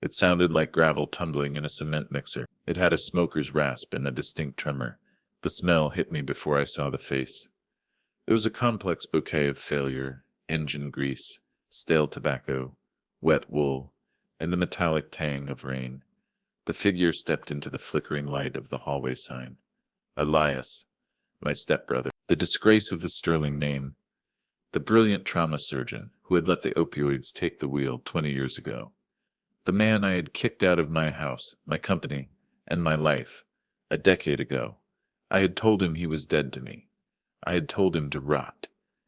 It sounded like gravel tumbling in a cement mixer. It had a smoker's rasp and a distinct tremor. The smell hit me before I saw the face. It was a complex bouquet of failure, engine grease, stale tobacco, wet wool, and the metallic tang of rain. The figure stepped into the flickering light of the hallway sign. Elias, my stepbrother, the disgrace of the sterling name, the brilliant trauma surgeon who had let the opioids take the wheel 20 years ago. The man I had kicked out of my house, my company, and my life, a decade ago. I had told him he was dead to me. I had told him to rot.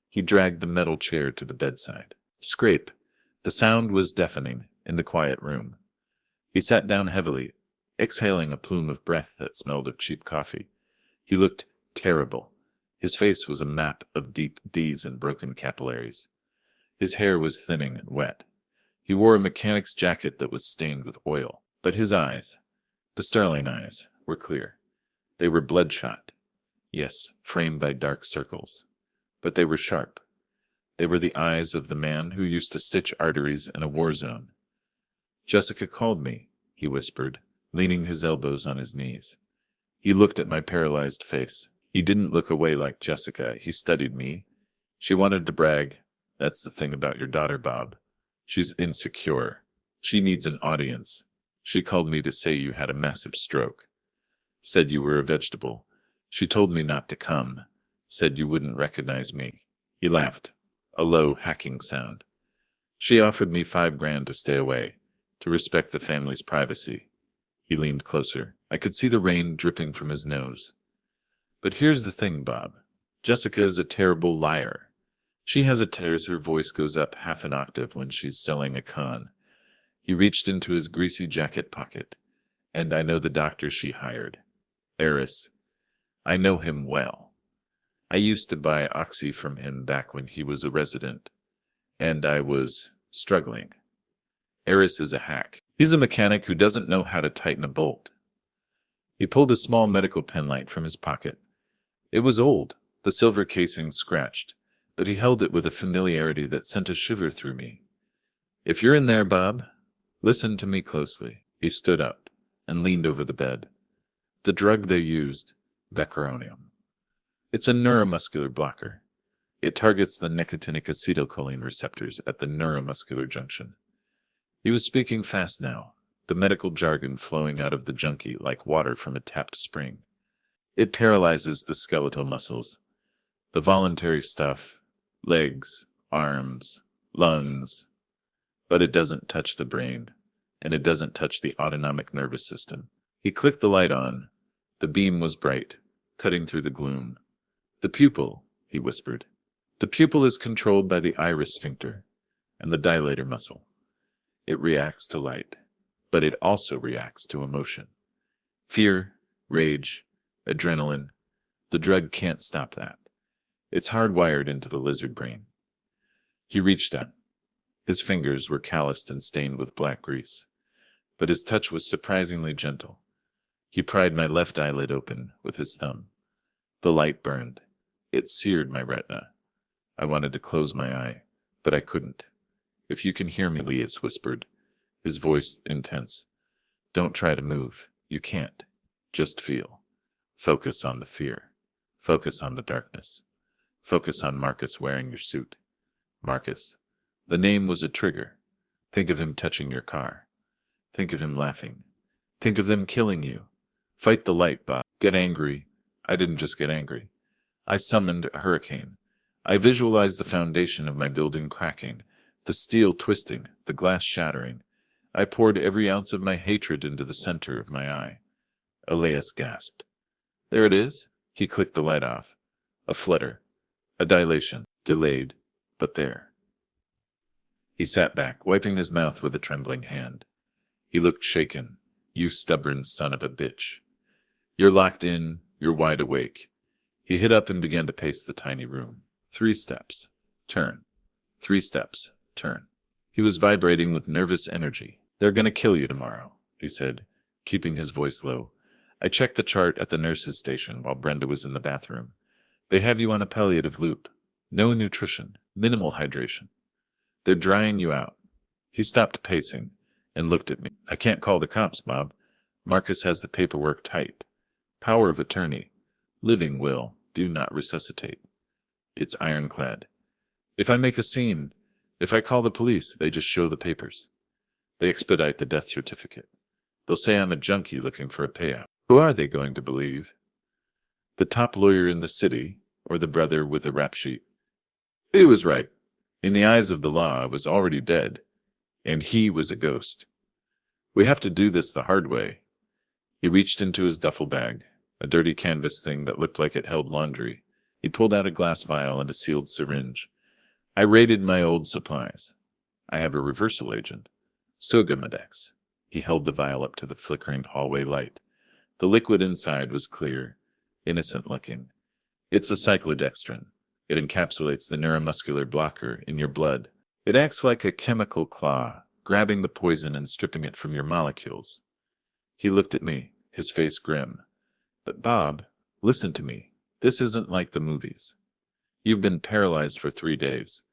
He dragged the metal chair to the bedside. Scrape. The sound was deafening in the quiet room. He sat down heavily, exhaling a plume of breath that smelled of cheap coffee. He looked terrible. His face was a map of deep D's and broken capillaries. His hair was thinning and wet. He wore a mechanic's jacket that was stained with oil. But his eyes, the starling eyes, were clear. They were bloodshot. Yes, framed by dark circles. But they were sharp. They were the eyes of the man who used to stitch arteries in a war zone. "Jessica called me," he whispered, leaning his elbows on his knees. He looked at my paralyzed face. He didn't look away like Jessica. He studied me. "She wanted to brag. That's the thing about your daughter, Bob. She's insecure. She needs an audience. She called me to say you had a massive stroke. Said you were a vegetable. She told me not to come. Said you wouldn't recognize me." He laughed, a low, hacking sound. "She offered me $5,000 to stay away, to respect the family's privacy." He leaned closer. I could see the rain dripping from his nose. "But here's the thing, Bob. Jessica is a terrible liar. She has a tears. Her voice goes up half an octave when she's selling a con." He reached into his greasy jacket pocket. "And I know the doctor she hired. Eris. I know him well. I used to buy Oxy from him back when he was a resident. And I was struggling. Eris is a hack. He's a mechanic who doesn't know how to tighten a bolt." He pulled a small medical penlight from his pocket. It was old, the silver casing scratched, but he held it with a familiarity that sent a shiver through me. "If you're in there, Bob, listen to me closely." He stood up and leaned over the bed. "The drug they used, Vecuronium. It's a neuromuscular blocker. It targets the nicotinic acetylcholine receptors at the neuromuscular junction." He was speaking fast now, the medical jargon flowing out of the junkie like water from a tapped spring. "It paralyzes the skeletal muscles, the voluntary stuff, legs, arms, lungs. But it doesn't touch the brain, and it doesn't touch the autonomic nervous system." He clicked the light on. The beam was bright, cutting through the gloom. "The pupil," he whispered. "The pupil is controlled by the iris sphincter and the dilator muscle. It reacts to light, but it also reacts to emotion. Fear, rage, adrenaline. The drug can't stop that. It's hardwired into the lizard brain." He reached out. His fingers were calloused and stained with black grease, but his touch was surprisingly gentle. He pried my left eyelid open with his thumb. The light burned. It seared my retina. I wanted to close my eye, but I couldn't. "If you can hear me," Elias whispered, his voice intense. "Don't try to move. You can't. Just feel. Focus on the fear. Focus on the darkness. Focus on Marcus wearing your suit. Marcus. The name was a trigger. Think of him touching your car. Think of him laughing. Think of them killing you. Fight the light, Bob. Get angry." I didn't just get angry. I summoned a hurricane. I visualized the foundation of my building cracking, the steel twisting, the glass shattering. I poured every ounce of my hatred into the center of my eye. Elias gasped. "There it is." He clicked the light off. A flutter. A dilation. Delayed, but there. He sat back, wiping his mouth with a trembling hand. He looked shaken. You stubborn son of a bitch. You're locked in, you're wide awake. He hid up and began to pace the tiny room. 3 steps. Turn. 3 steps. Turn. He was vibrating with nervous energy. They're gonna kill you tomorrow, he said, keeping his voice low. I checked the chart at the nurse's station while Brenda was in the bathroom. They have you on a palliative loop. No nutrition. Minimal hydration. They're drying you out. He stopped pacing and looked at me. I can't call the cops, Bob. Marcus has the paperwork tight. Power of attorney. Living will. Do not resuscitate. It's ironclad. If I make a scene, if I call the police, they just show the papers. They expedite the death certificate. They'll say I'm a junkie looking for a payout. Who are they going to believe? The top lawyer in the city, or the brother with a rap sheet? He was right. In the eyes of the law, I was already dead, and he was a ghost. We have to do this the hard way. He reached into his duffel bag, a dirty canvas thing that looked like it held laundry. He pulled out a glass vial and a sealed syringe. I raided my old supplies. I have a reversal agent. Sugamadex. He held the vial up to the flickering hallway light. The liquid inside was clear, innocent-looking. It's a cyclodextrin. It encapsulates the neuromuscular blocker in your blood. It acts like a chemical claw, grabbing the poison and stripping it from your molecules. He looked at me, his face grim. But Bob, listen to me. This isn't like the movies. You've been paralyzed for 3 days.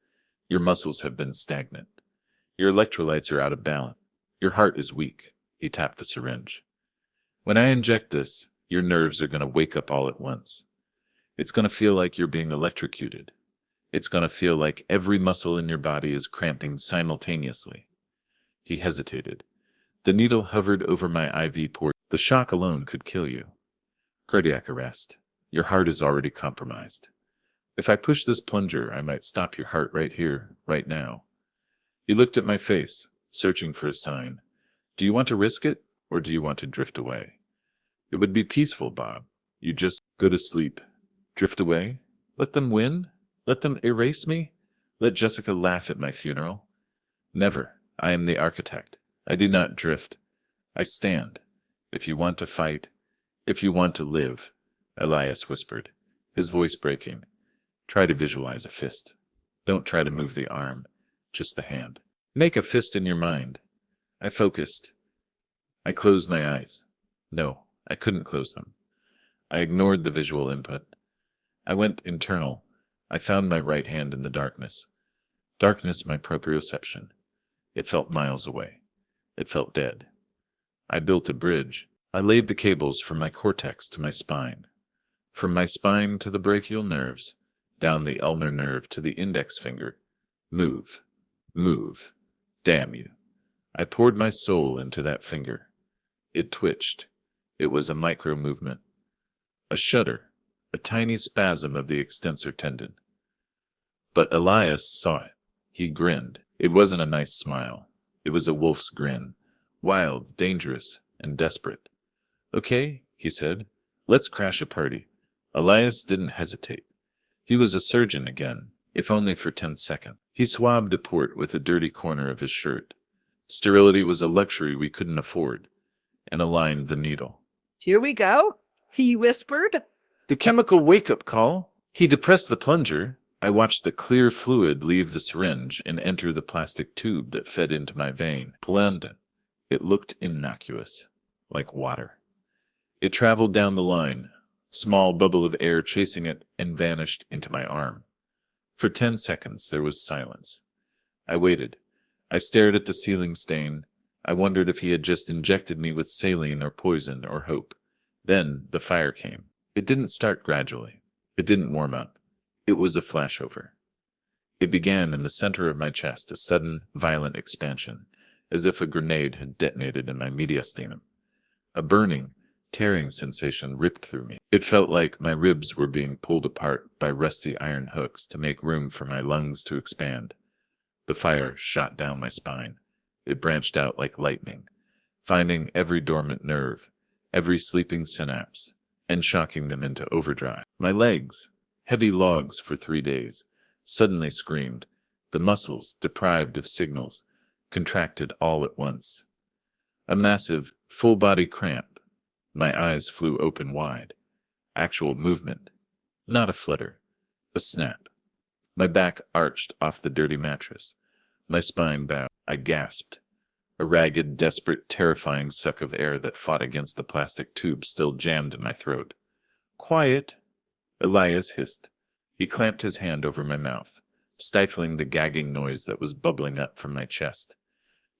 Your muscles have been stagnant. Your electrolytes are out of balance. Your heart is weak. He tapped the syringe. When I inject this, your nerves are going to wake up all at once. It's going to feel like you're being electrocuted. It's going to feel like every muscle in your body is cramping simultaneously. He hesitated. The needle hovered over my IV port. The shock alone could kill you. Cardiac arrest. Your heart is already compromised. If I push this plunger, I might stop your heart right here, right now. He looked at my face, searching for a sign. Do you want to risk it, or do you want to drift away? It would be peaceful, Bob. You just go to sleep. Drift away? Let them win? Let them erase me? Let Jessica laugh at my funeral? Never. I am the architect. I do not drift. I stand. If you want to fight, if you want to live, Elias whispered, his voice breaking. Try to visualize a fist. Don't try to move the arm, just the hand. Make a fist in your mind. I focused. I closed my eyes. No, I couldn't close them. I ignored the visual input. I went internal. I found my right hand in the darkness. Darkness, my proprioception. It felt miles away. It felt dead. I built a bridge. I laid the cables from my cortex to my spine. From my spine to the brachial nerves, down the ulnar nerve to the index finger. Move. Move. Damn you. I poured my soul into that finger. It twitched. It was a micro-movement. A shudder. A tiny spasm of the extensor tendon. But Elias saw it. He grinned. It wasn't a nice smile. It was a wolf's grin. Wild, dangerous, and desperate. Okay, he said. Let's crash a party. Elias didn't hesitate. He was a surgeon again, if only for 10 seconds. He swabbed a port with a dirty corner of his shirt. Sterility was a luxury we couldn't afford, and aligned the needle. Here we go, he whispered. The chemical wake-up call. He depressed the plunger. I watched the clear fluid leave the syringe and enter the plastic tube that fed into my vein. Blended. It looked innocuous, like water. It traveled down the line, small bubble of air chasing it, and vanished into my arm. For 10 seconds there was silence. I waited. I stared at the ceiling stain. I wondered if he had just injected me with saline or poison or hope. Then the fire came. It didn't start gradually. It didn't warm up. It was a flashover. It began in the center of my chest, a sudden, violent expansion, as if a grenade had detonated in my mediastinum. A burning, tearing sensation ripped through me. It felt like my ribs were being pulled apart by rusty iron hooks to make room for my lungs to expand. The fire shot down my spine. It branched out like lightning, finding every dormant nerve, every sleeping synapse, and shocking them into overdrive. My legs, heavy logs for 3 days, suddenly screamed. The muscles, deprived of signals, contracted all at once. A massive, full-body cramp. My eyes flew open wide. Actual movement. Not a flutter. A snap. My back arched off the dirty mattress. My spine bowed. I gasped. A ragged, desperate, terrifying suck of air that fought against the plastic tube still jammed in my throat. "Quiet," Elias hissed. He clamped his hand over my mouth, stifling the gagging noise that was bubbling up from my chest.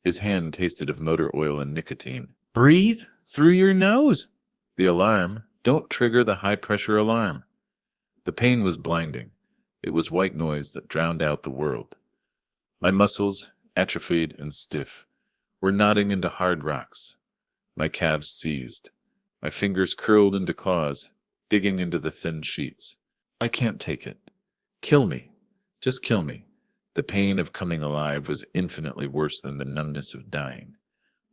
His hand tasted of motor oil and nicotine. "Breathe through your nose." The alarm. Don't trigger the high-pressure alarm. The pain was blinding. It was white noise that drowned out the world. My muscles, atrophied and stiff, were knotting into hard rocks. My calves seized. My fingers curled into claws, digging into the thin sheets. I can't take it. Kill me. Just kill me. The pain of coming alive was infinitely worse than the numbness of dying.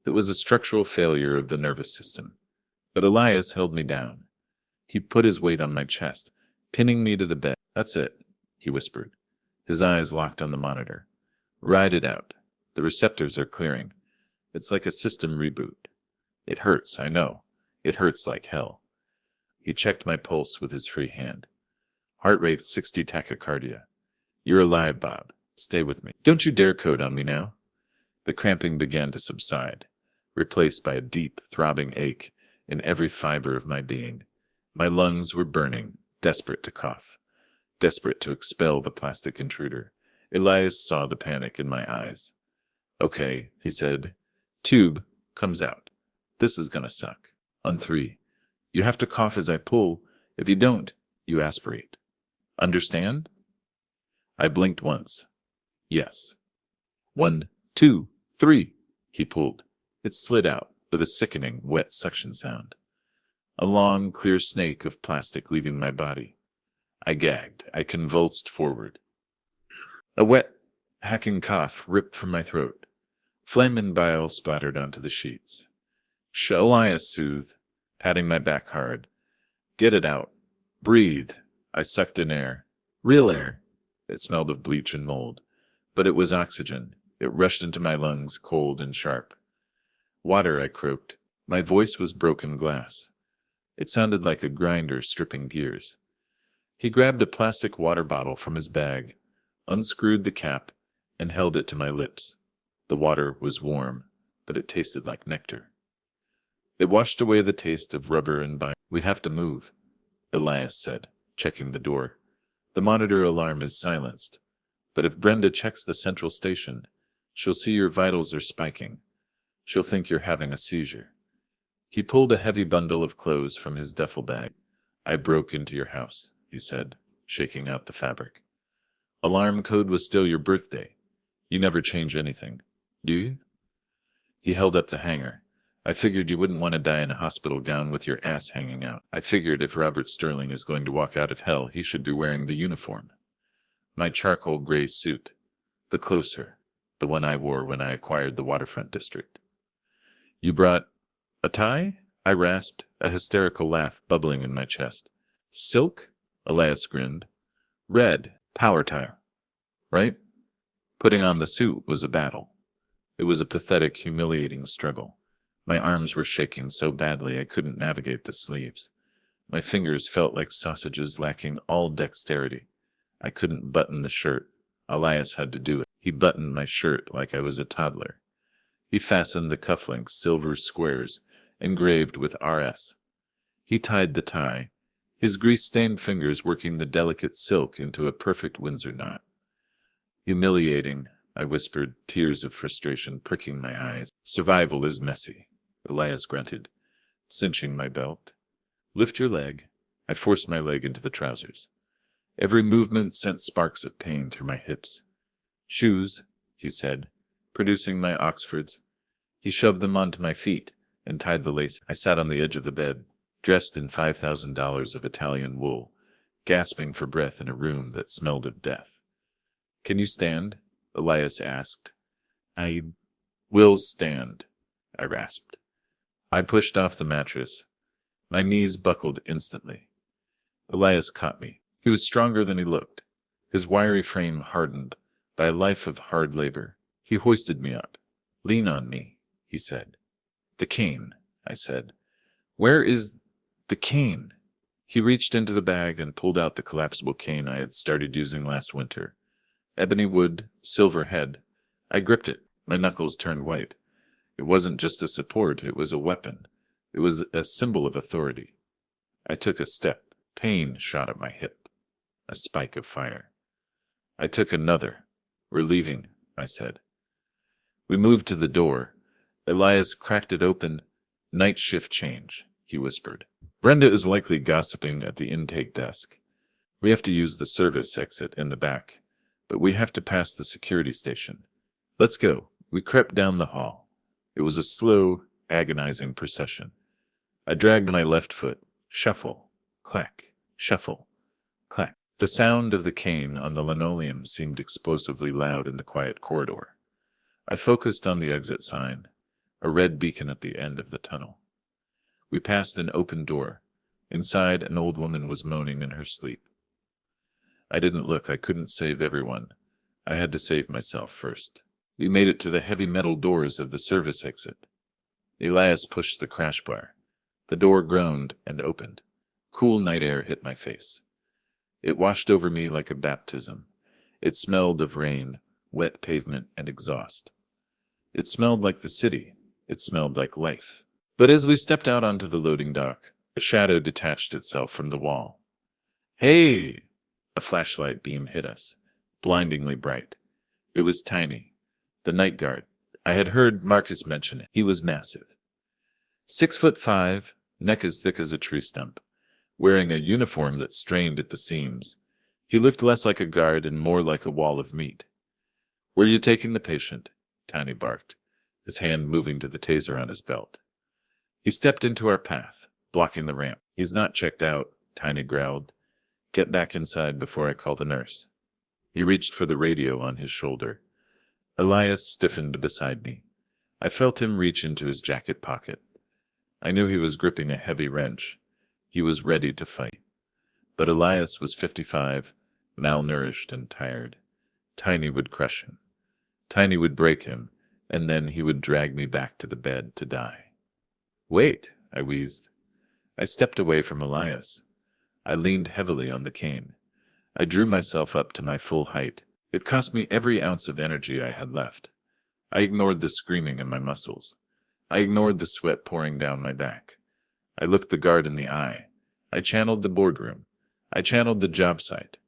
It was a structural failure of the nervous system. But Elias held me down. He put his weight on my chest, pinning me to the bed. "That's it," he whispered. His eyes locked on the monitor. "Ride it out. The receptors are clearing. It's like a system reboot. It hurts, I know. It hurts like hell." He checked my pulse with his free hand. Heart rate 60 tachycardia. "You're alive, Bob. Stay with me. Don't you dare code on me now." The cramping began to subside, replaced by a deep, throbbing ache in every fiber of my being. My lungs were burning, desperate to cough, desperate to expel the plastic intruder. Elias saw the panic in my eyes. "Okay," he said. "Tube comes out. This is gonna suck. On 3. You have to cough as I pull. If you don't, you aspirate. Understand?" I blinked once. Yes. 1, 2, 3. He pulled. It slid out with a sickening, wet suction sound. A long, clear snake of plastic leaving my body. I gagged. I convulsed forward. A wet, hacking cough ripped from my throat. Phlegm and bile splattered onto the sheets. Elias soothed, patting my back hard. "Get it out. Breathe." I sucked in air. Real air. It smelled of bleach and mold. But it was oxygen. It rushed into my lungs, cold and sharp. "Water," I croaked. My voice was broken glass. It sounded like a grinder stripping gears. He grabbed a plastic water bottle from his bag, unscrewed the cap, and held it to my lips. The water was warm, but it tasted like nectar. It washed away the taste of rubber and bile. "We have to move," Elias said, checking the door. "The monitor alarm is silenced, but if Brenda checks the central station, she'll see your vitals are spiking. She'll think you're having a seizure." He pulled a heavy bundle of clothes from his duffel bag. "I broke into your house," he said, shaking out the fabric. "Alarm code was still your birthday. You never change anything, do you?" He held up the hanger. "I figured you wouldn't want to die in a hospital gown with your ass hanging out. I figured if Robert Sterling is going to walk out of hell, he should be wearing the uniform. My charcoal gray suit. The closer. The one I wore when I acquired the waterfront district." "You brought a tie?" I rasped, a hysterical laugh bubbling in my chest. "Silk?" Elias grinned. "Red. Power tie. Right?" Putting on the suit was a battle. It was a pathetic, humiliating struggle. My arms were shaking so badly I couldn't navigate the sleeves. My fingers felt like sausages lacking all dexterity. I couldn't button the shirt. Elias had to do it. He buttoned my shirt like I was a toddler. He fastened the cufflinks, silver squares, engraved with RS. He tied the tie, his grease-stained fingers working the delicate silk into a perfect Windsor knot. "Humiliating," I whispered, tears of frustration pricking my eyes. "Survival is messy," Elias grunted, cinching my belt. "Lift your leg." I forced my leg into the trousers. Every movement sent sparks of pain through my hips. "Shoes," he said, producing my Oxfords. He shoved them onto my feet and tied the lace. I sat on the edge of the bed, dressed in $5,000 of Italian wool, gasping for breath in a room that smelled of death. "Can you stand?" Elias asked. "I will stand," I rasped. I pushed off the mattress. My knees buckled instantly. Elias caught me. He was stronger than he looked. His wiry frame hardened by a life of hard labor. He hoisted me up. "Lean on me," he said. "The cane," I said. "Where is the cane?" He reached into the bag and pulled out the collapsible cane I had started using last winter. Ebony wood, silver head. I gripped it. My knuckles turned white. It wasn't just a support, it was a weapon. It was a symbol of authority. I took a step. Pain shot at my hip. A spike of fire. I took another. "We're leaving," I said. We moved to the door. Elias cracked it open. "Night shift change," he whispered. "Brenda is likely gossiping at the intake desk. We have to use the service exit in the back, but we have to pass the security station. Let's go." We crept down the hall. It was a slow, agonizing procession. I dragged my left foot. Shuffle. Clack. Shuffle. Clack. The sound of the cane on the linoleum seemed explosively loud in the quiet corridor. I focused on the exit sign, a red beacon at the end of the tunnel. We passed an open door. Inside, an old woman was moaning in her sleep. I didn't look. I couldn't save everyone. I had to save myself first. We made it to the heavy metal doors of the service exit. Elias pushed the crash bar. The door groaned and opened. Cool night air hit my face. It washed over me like a baptism. It smelled of rain, wet pavement, and exhaust. It smelled like the city. It smelled like life. But as we stepped out onto the loading dock, a shadow detached itself from the wall. "Hey!" A flashlight beam hit us, blindingly bright. It was Tiny, the night guard. I had heard Marcus mention it. He was massive. 6'5", neck as thick as a tree stump, wearing a uniform that strained at the seams. He looked less like a guard and more like a wall of meat. "Where are you taking the patient?" Tiny barked, his hand moving to the taser on his belt. He stepped into our path, blocking the ramp. "He's not checked out," Tiny growled. "Get back inside before I call the nurse." He reached for the radio on his shoulder. Elias stiffened beside me. I felt him reach into his jacket pocket. I knew he was gripping a heavy wrench. He was ready to fight. But Elias was 55, malnourished and tired. Tiny would crush him. Tiny would break him, and then he would drag me back to the bed to die. "Wait," I wheezed. I stepped away from Elias. I leaned heavily on the cane. I drew myself up to my full height. It cost me every ounce of energy I had left. I ignored the screaming in my muscles. I ignored the sweat pouring down my back. I looked the guard in the eye. I channeled the boardroom. I channeled the job site.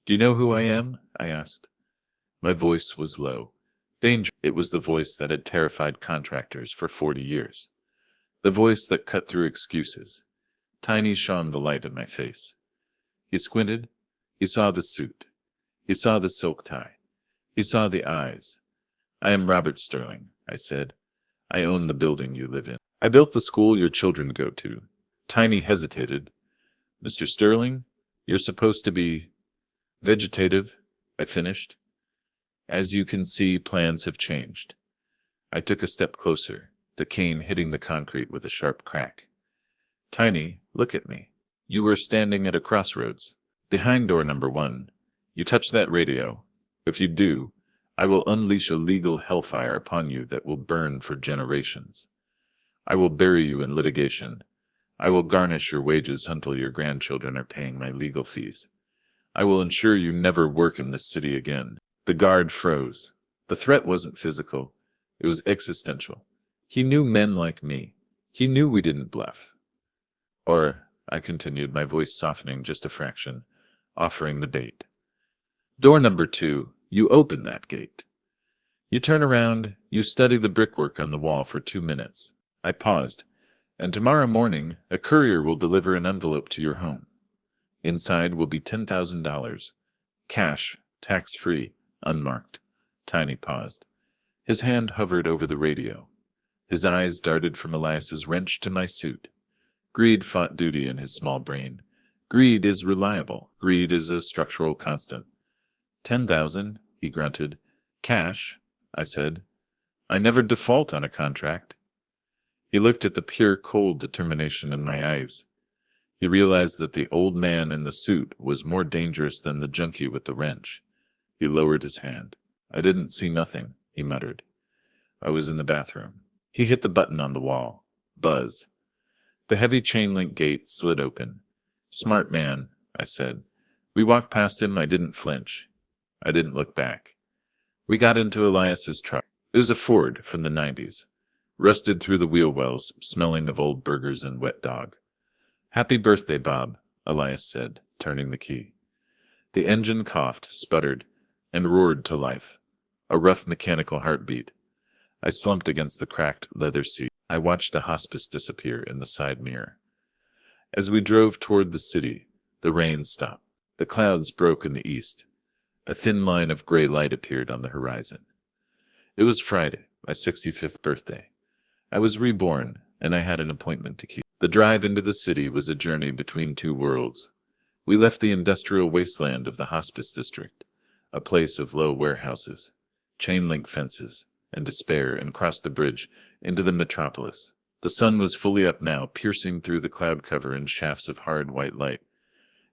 "Do you know who I am?" I asked. My voice was low. Danger. It was the voice that had terrified contractors for 40 years. The voice that cut through excuses. Tiny shone the light in my face. He squinted. He saw the suit. He saw the silk tie. He saw the eyes. "I am Robert Sterling," I said. "I own the building you live in. I built the school your children go to." Tiny hesitated. "Mr. Sterling, you're supposed to be vegetative," I finished. "As you can see, plans have changed." I took a step closer, the cane hitting the concrete with a sharp crack. "Tiny, look at me. You are standing at a crossroads. Behind door number 1. You touch that radio. If you do, I will unleash a legal hellfire upon you that will burn for generations. I will bury you in litigation. I will garnish your wages until your grandchildren are paying my legal fees. I will ensure you never work in this city again." The guard froze. The threat wasn't physical. It was existential. He knew men like me. He knew we didn't bluff. "Or," I continued, my voice softening just a fraction, offering the bait. "Door number 2, you open that gate. You turn around, you study the brickwork on the wall for 2 minutes." I paused. "And tomorrow morning, a courier will deliver an envelope to your home. Inside will be $10,000. Cash, tax-free, unmarked." Tiny paused. His hand hovered over the radio. His eyes darted from Elias's wrench to my suit. Greed fought duty in his small brain. Greed is reliable. Greed is a structural constant. 10,000, he grunted. "Cash," I said. "I never default on a contract." He looked at the pure, cold determination in my eyes. He realized that the old man in the suit was more dangerous than the junkie with the wrench. He lowered his hand. I didn't see nothing, he muttered. I was in the bathroom. He hit the button on the wall. Buzz. The heavy chain-link gate slid open. Smart man, I said. We walked past him. I didn't flinch. I didn't look back. We got into Elias's truck. It was a Ford from the 90s. Rusted through the wheel wells, smelling of old burgers and wet dog. Happy birthday, Bob, Elias said, turning the key. The engine coughed, sputtered, and roared to life. A rough mechanical heartbeat. I slumped against the cracked leather seat. I watched the hospice disappear in the side mirror. As we drove toward the city, the rain stopped. The clouds broke in the east. A thin line of gray light appeared on the horizon. It was Friday, my 65th birthday. I was reborn, and I had an appointment to keep. The drive into the city was a journey between two worlds. We left the industrial wasteland of the hospice district, a place of low warehouses, chain-link fences, and despair, and crossed the bridge into the metropolis. The sun was fully up now, piercing through the cloud cover in shafts of hard white light.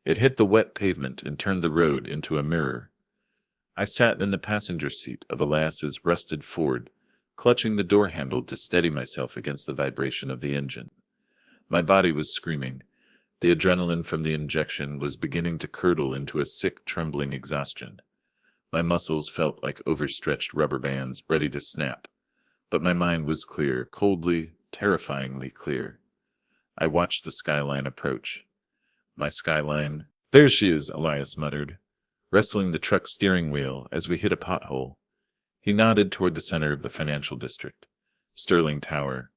It hit the wet pavement and turned the road into a mirror. I sat in the passenger seat of Elias's rusted Ford, clutching the door handle to steady myself against the vibration of the engine. My body was screaming. The adrenaline from the injection was beginning to curdle into a sick, trembling exhaustion. My muscles felt like overstretched rubber bands, ready to snap. But my mind was clear, coldly, terrifyingly clear. I watched the skyline approach. My skyline. There she is, Elias muttered, wrestling the truck's steering wheel as we hit a pothole. He nodded toward the center of the financial district. Sterling Tower.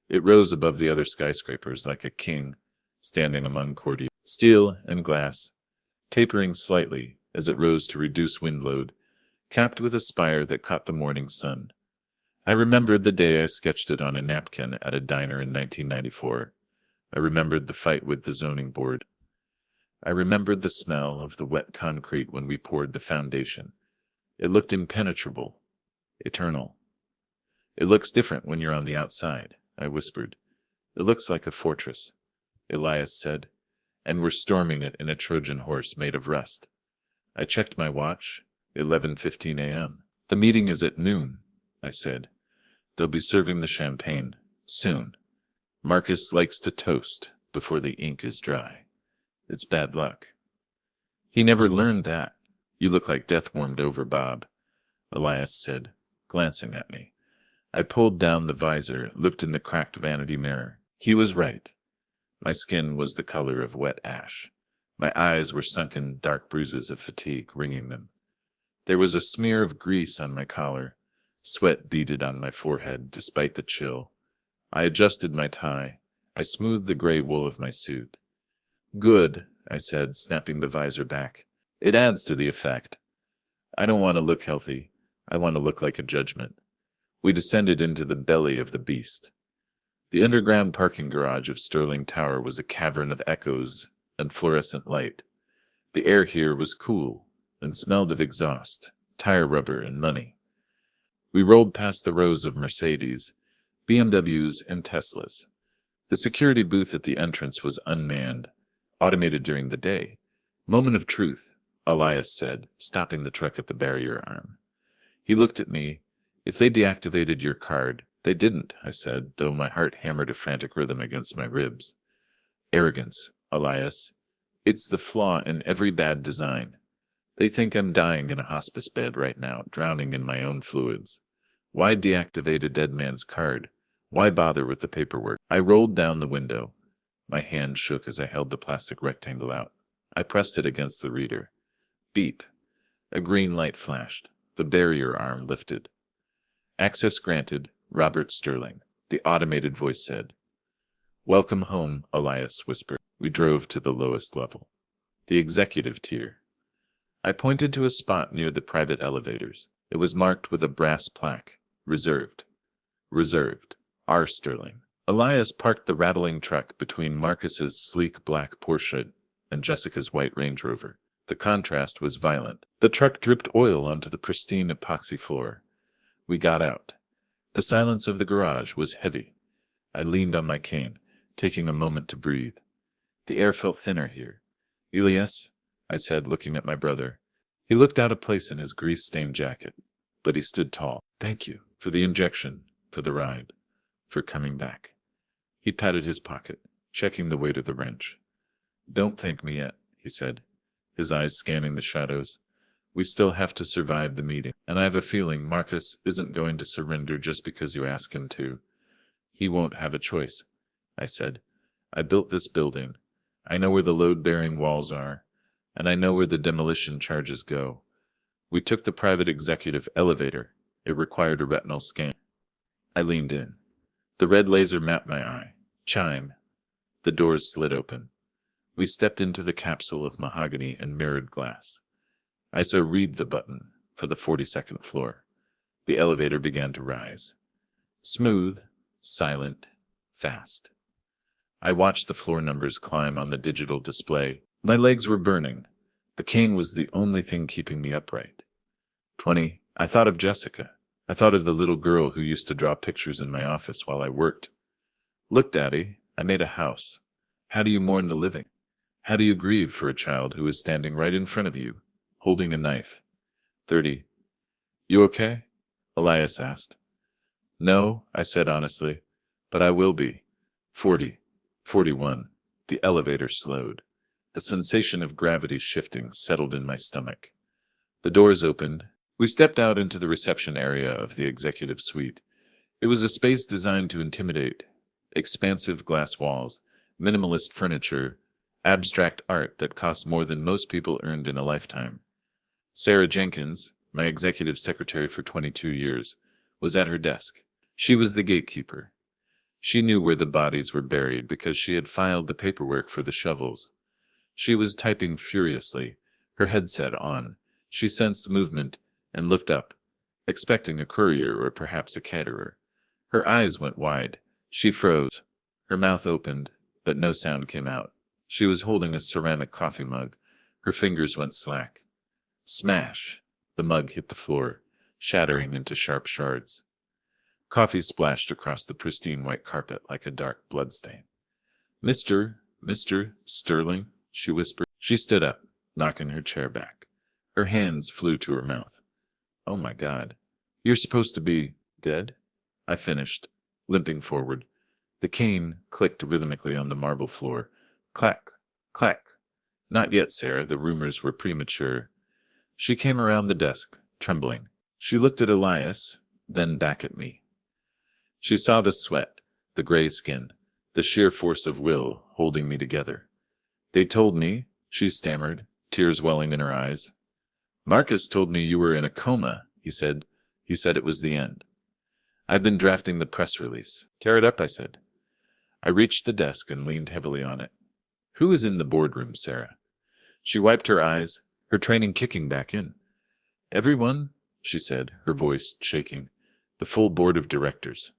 It rose above the other skyscrapers like a king, standing among courtiers. Steel and glass, tapering slightly as it rose to reduce wind load, capped with a spire that caught the morning sun. I remembered the day I sketched it on a napkin at a diner in 1994. I remembered the fight with the zoning board. I remembered the smell of the wet concrete when we poured the foundation. It looked impenetrable, eternal. It looks different when you're on the outside, I whispered. It looks like a fortress, Elias said, and we're storming it in a Trojan horse made of rust. I checked my watch, 11:15 a.m. The meeting is at noon, I said. They'll be serving the champagne, soon. Marcus likes to toast before the ink is dry. It's bad luck. He never learned that. You look like death warmed over, Bob, Elias said, glancing at me. I pulled down the visor, looked in the cracked vanity mirror. He was right. My skin was the color of wet ash. My eyes were sunken, dark bruises of fatigue ringing them. There was a smear of grease on my collar. Sweat beaded on my forehead despite the chill. I adjusted my tie. I smoothed the gray wool of my suit. Good, I said, snapping the visor back. It adds to the effect. I don't want to look healthy. I want to look like a judgment. We descended into the belly of the beast. The underground parking garage of Sterling Tower was a cavern of echoes and fluorescent light. The air here was cool and smelled of exhaust, tire rubber, and money. We rolled past the rows of Mercedes, BMWs, and Teslas. The security booth at the entrance was unmanned, automated during the day. Moment of truth, Elias said, stopping the truck at the barrier arm. He looked at me. If they deactivated your card, they didn't, I said, though my heart hammered a frantic rhythm against my ribs. Arrogance, Elias. It's the flaw in every bad design. They think I'm dying in a hospice bed right now, drowning in my own fluids. Why deactivate a dead man's card? Why bother with the paperwork? I rolled down the window. My hand shook as I held the plastic rectangle out. I pressed it against the reader. Beep. A green light flashed. The barrier arm lifted. Access granted, Robert Sterling, the automated voice said. Welcome home, Elias whispered. We drove to the lowest level, the executive tier. I pointed to a spot near the private elevators. It was marked with a brass plaque. Reserved. Reserved. R. Sterling. Elias parked the rattling truck between Marcus's sleek black Porsche and Jessica's white Range Rover. The contrast was violent. The truck dripped oil onto the pristine epoxy floor. We got out. The silence of the garage was heavy. I leaned on my cane, taking a moment to breathe. The air felt thinner here. Elias, I said, looking at my brother. He looked out of place in his grease-stained jacket, but he stood tall. Thank you for the injection, for the ride, for coming back. He patted his pocket, checking the weight of the wrench. Don't thank me yet, he said, his eyes scanning the shadows. We still have to survive the meeting, and I have a feeling Marcus isn't going to surrender just because you ask him to. He won't have a choice, I said. I built this building. I know where the load-bearing walls are, and I know where the demolition charges go. We took the private executive elevator. It required a retinal scan. I leaned in. The red laser mapped my eye. Chime. The doors slid open. We stepped into the capsule of mahogany and mirrored glass. I saw read the button for the 42nd floor. The elevator began to rise. Smooth, silent, fast. I watched the floor numbers climb on the digital display. My legs were burning. The cane was the only thing keeping me upright. 20. I thought of Jessica. I thought of the little girl who used to draw pictures in my office while I worked. Look, Daddy, I made a house. How do you mourn the living? How do you grieve for a child who is standing right in front of you, holding a knife? 30. You okay? Elias asked. No, I said honestly, but I will be. 40. 41. The elevator slowed. The sensation of gravity shifting settled in my stomach. The doors opened. We stepped out into the reception area of the executive suite. It was a space designed to intimidate. Expansive glass walls, minimalist furniture, abstract art that cost more than most people earned in a lifetime. Sarah Jenkins, my executive secretary for 22 years, was at her desk. She was the gatekeeper. She knew where the bodies were buried because she had filed the paperwork for the shovels. She was typing furiously, her headset on. She sensed movement and looked up, expecting a courier or perhaps a caterer. Her eyes went wide. She froze. Her mouth opened, but no sound came out. She was holding a ceramic coffee mug. Her fingers went slack. Smash! The mug hit the floor, shattering into sharp shards. Coffee splashed across the pristine white carpet like a dark bloodstain. Mr. Sterling, she whispered. She stood up, knocking her chair back. Her hands flew to her mouth. Oh my God. You're supposed to be dead? I finished, limping forward. The cane clicked rhythmically on the marble floor. Clack, clack. Not yet, Sarah. The rumors were premature. She came around the desk, trembling. She looked at Elias, then back at me. She saw the sweat, the gray skin, the sheer force of will holding me together. They told me, she stammered, tears welling in her eyes. Marcus told me you were in a coma, he said. He said it was the end. I've been drafting the press release. Tear it up, I said. I reached the desk and leaned heavily on it. Who is in the boardroom, Sarah? She wiped her eyes, her training kicking back in. Everyone, she said, her voice shaking. The full board of directors.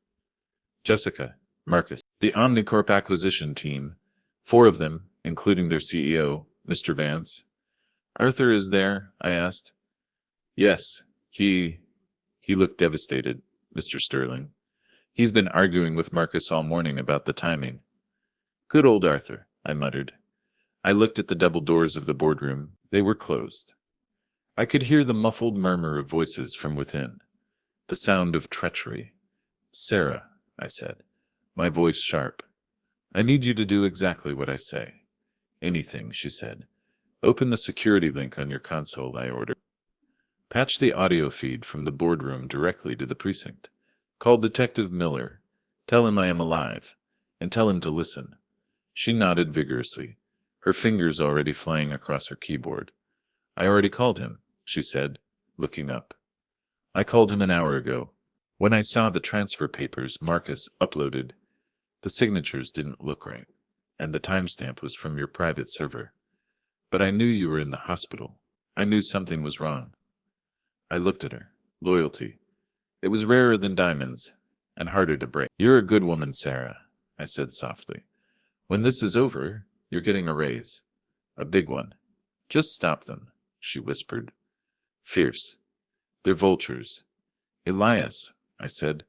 Jessica, Marcus, the Omnicorp acquisition team, 4 of them, including their CEO, Mr. Vance. Arthur is there? I asked. Yes, he looked devastated, Mr. Sterling. He's been arguing with Marcus all morning about the timing. Good old Arthur, I muttered. I looked at the double doors of the boardroom. They were closed. I could hear the muffled murmur of voices from within, the sound of treachery. Sarah, I said, my voice sharp. I need you to do exactly what I say. Anything, she said. Open the security link on your console, I ordered. Patch the audio feed from the boardroom directly to the precinct. Call Detective Miller. Tell him I am alive, and tell him to listen. She nodded vigorously, her fingers already flying across her keyboard. I already called him, she said, looking up. I called him an hour ago. When I saw the transfer papers Marcus uploaded, the signatures didn't look right, and the timestamp was from your private server. But I knew you were in the hospital. I knew something was wrong. I looked at her. Loyalty. It was rarer than diamonds, and harder to break. You're a good woman, Sarah, I said softly. When this is over, you're getting a raise. A big one. Just stop them, she whispered. Fierce. They're vultures. Elias, I said,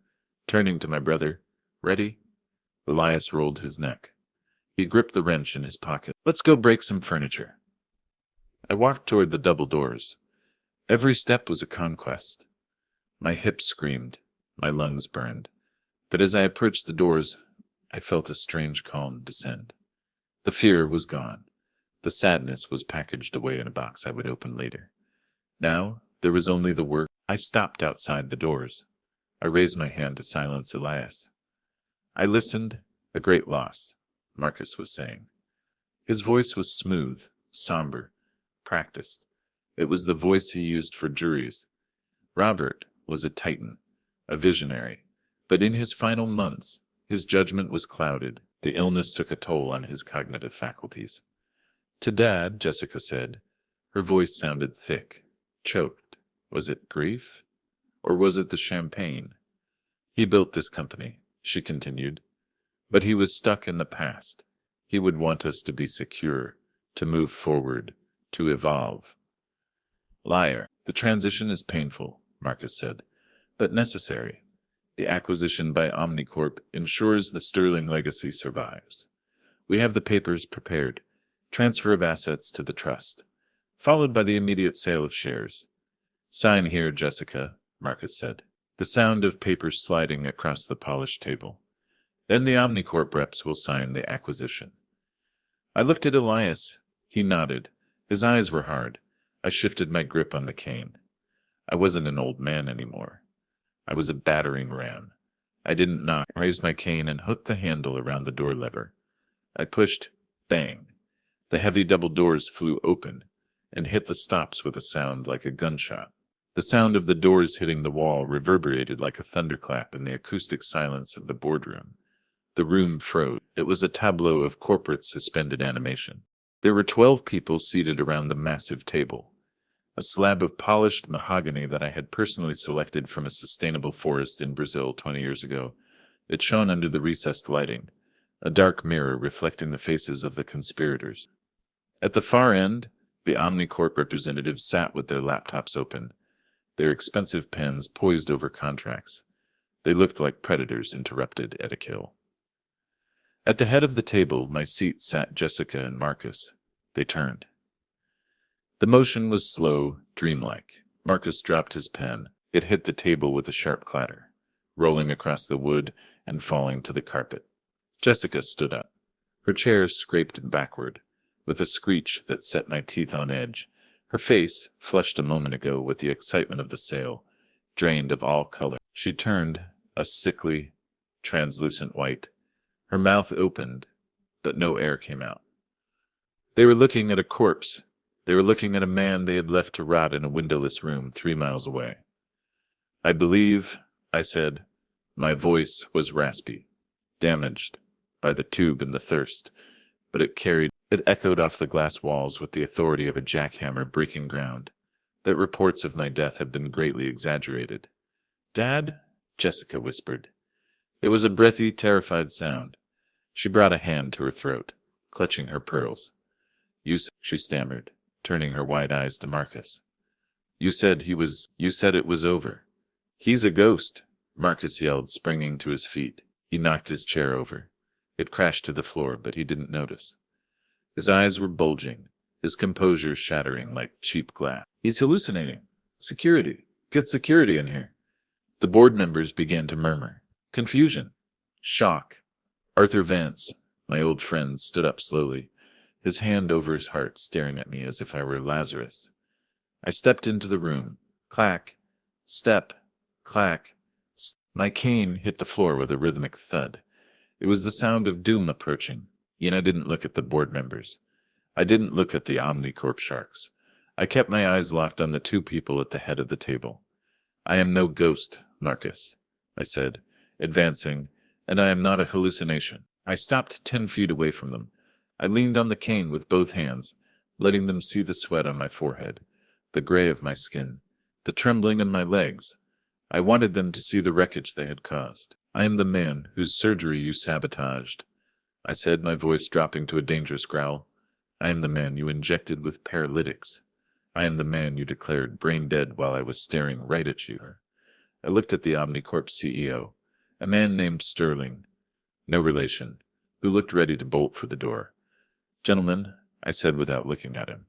turning to my brother. Ready? Elias rolled his neck. He gripped the wrench in his pocket. Let's go break some furniture. I walked toward the double doors. Every step was a conquest. My hips screamed, my lungs burned. But as I approached the doors, I felt a strange calm descend. The fear was gone. The sadness was packaged away in a box I would open later. Now, there was only the work. I stopped outside the doors. I raised my hand to silence Elias. I listened. A great loss, Marcus was saying. His voice was smooth, somber, practiced. It was the voice he used for juries. Robert was a titan, a visionary, but in his final months, his judgment was clouded. The illness took a toll on his cognitive faculties. To Dad, Jessica said. Her voice sounded thick, choked. Was it grief? Or was it the champagne? He built this company, she continued. But he was stuck in the past. He would want us to be secure, to move forward, to evolve. Liar. The transition is painful, Marcus said, but necessary. The acquisition by Omnicorp ensures the Sterling legacy survives. We have the papers prepared. Transfer of assets to the trust, followed by the immediate sale of shares. Sign here, Jessica, Marcus said, the sound of papers sliding across the polished table. Then the Omnicorp reps will sign the acquisition. I looked at Elias. He nodded. His eyes were hard. I shifted my grip on the cane. I wasn't an old man anymore. I was a battering ram. I didn't knock. I raised my cane and hooked the handle around the door lever. I pushed. Bang. The heavy double doors flew open and hit the stops with a sound like a gunshot. The sound of the doors hitting the wall reverberated like a thunderclap in the acoustic silence of the boardroom. The room froze. It was a tableau of corporate suspended animation. There were 12 people seated around the massive table. A slab of polished mahogany that I had personally selected from a sustainable forest in Brazil 20 years ago. It shone under the recessed lighting, a dark mirror reflecting the faces of the conspirators. At the far end, the Omnicorp representatives sat with their laptops open, their expensive pens poised over contracts. They looked like predators interrupted at a kill. At the head of the table, my seat sat Jessica and Marcus. They turned. The motion was slow, dreamlike. Marcus dropped his pen. It hit the table with a sharp clatter, rolling across the wood and falling to the carpet. Jessica stood up. Her chair scraped backward, with a screech that set my teeth on edge. Her face, flushed a moment ago with the excitement of the sale, drained of all color. She turned, a sickly, translucent white. Her mouth opened, but no air came out. They were looking at a corpse. They were looking at a man they had left to rot in a windowless room 3 miles away. I believe, I said. My voice was raspy, damaged by the tube and the thirst, but it echoed off the glass walls with the authority of a jackhammer breaking ground. That reports of my death have been greatly exaggerated. Dad? Jessica whispered. It was a breathy, terrified sound. She brought a hand to her throat, clutching her pearls. She stammered, turning her wide eyes to Marcus. You said it was over. He's a ghost, Marcus yelled, springing to his feet. He knocked his chair over. It crashed to the floor, but he didn't notice. His eyes were bulging, his composure shattering like cheap glass. He's hallucinating. Security. Get security in here. The board members began to murmur. Confusion. Shock. Arthur Vance, my old friend, stood up slowly, his hand over his heart, staring at me as if I were Lazarus. I stepped into the room. Clack. Step. Clack. My cane hit the floor with a rhythmic thud. It was the sound of doom approaching. Yet I didn't look at the board members. I didn't look at the Omnicorp sharks. I kept my eyes locked on the 2 people at the head of the table. I am no ghost, Marcus, I said, advancing, and I am not a hallucination. I stopped 10 feet away from them. I leaned on the cane with both hands, letting them see the sweat on my forehead, the gray of my skin, the trembling in my legs. I wanted them to see the wreckage they had caused. I am the man whose surgery you sabotaged, I said, my voice dropping to a dangerous growl. I am the man you injected with paralytics. I am the man you declared brain dead while I was staring right at you. I looked at the Omnicorp CEO, a man named Sterling. No relation, who looked ready to bolt for the door. "Gentlemen," I said without looking at him,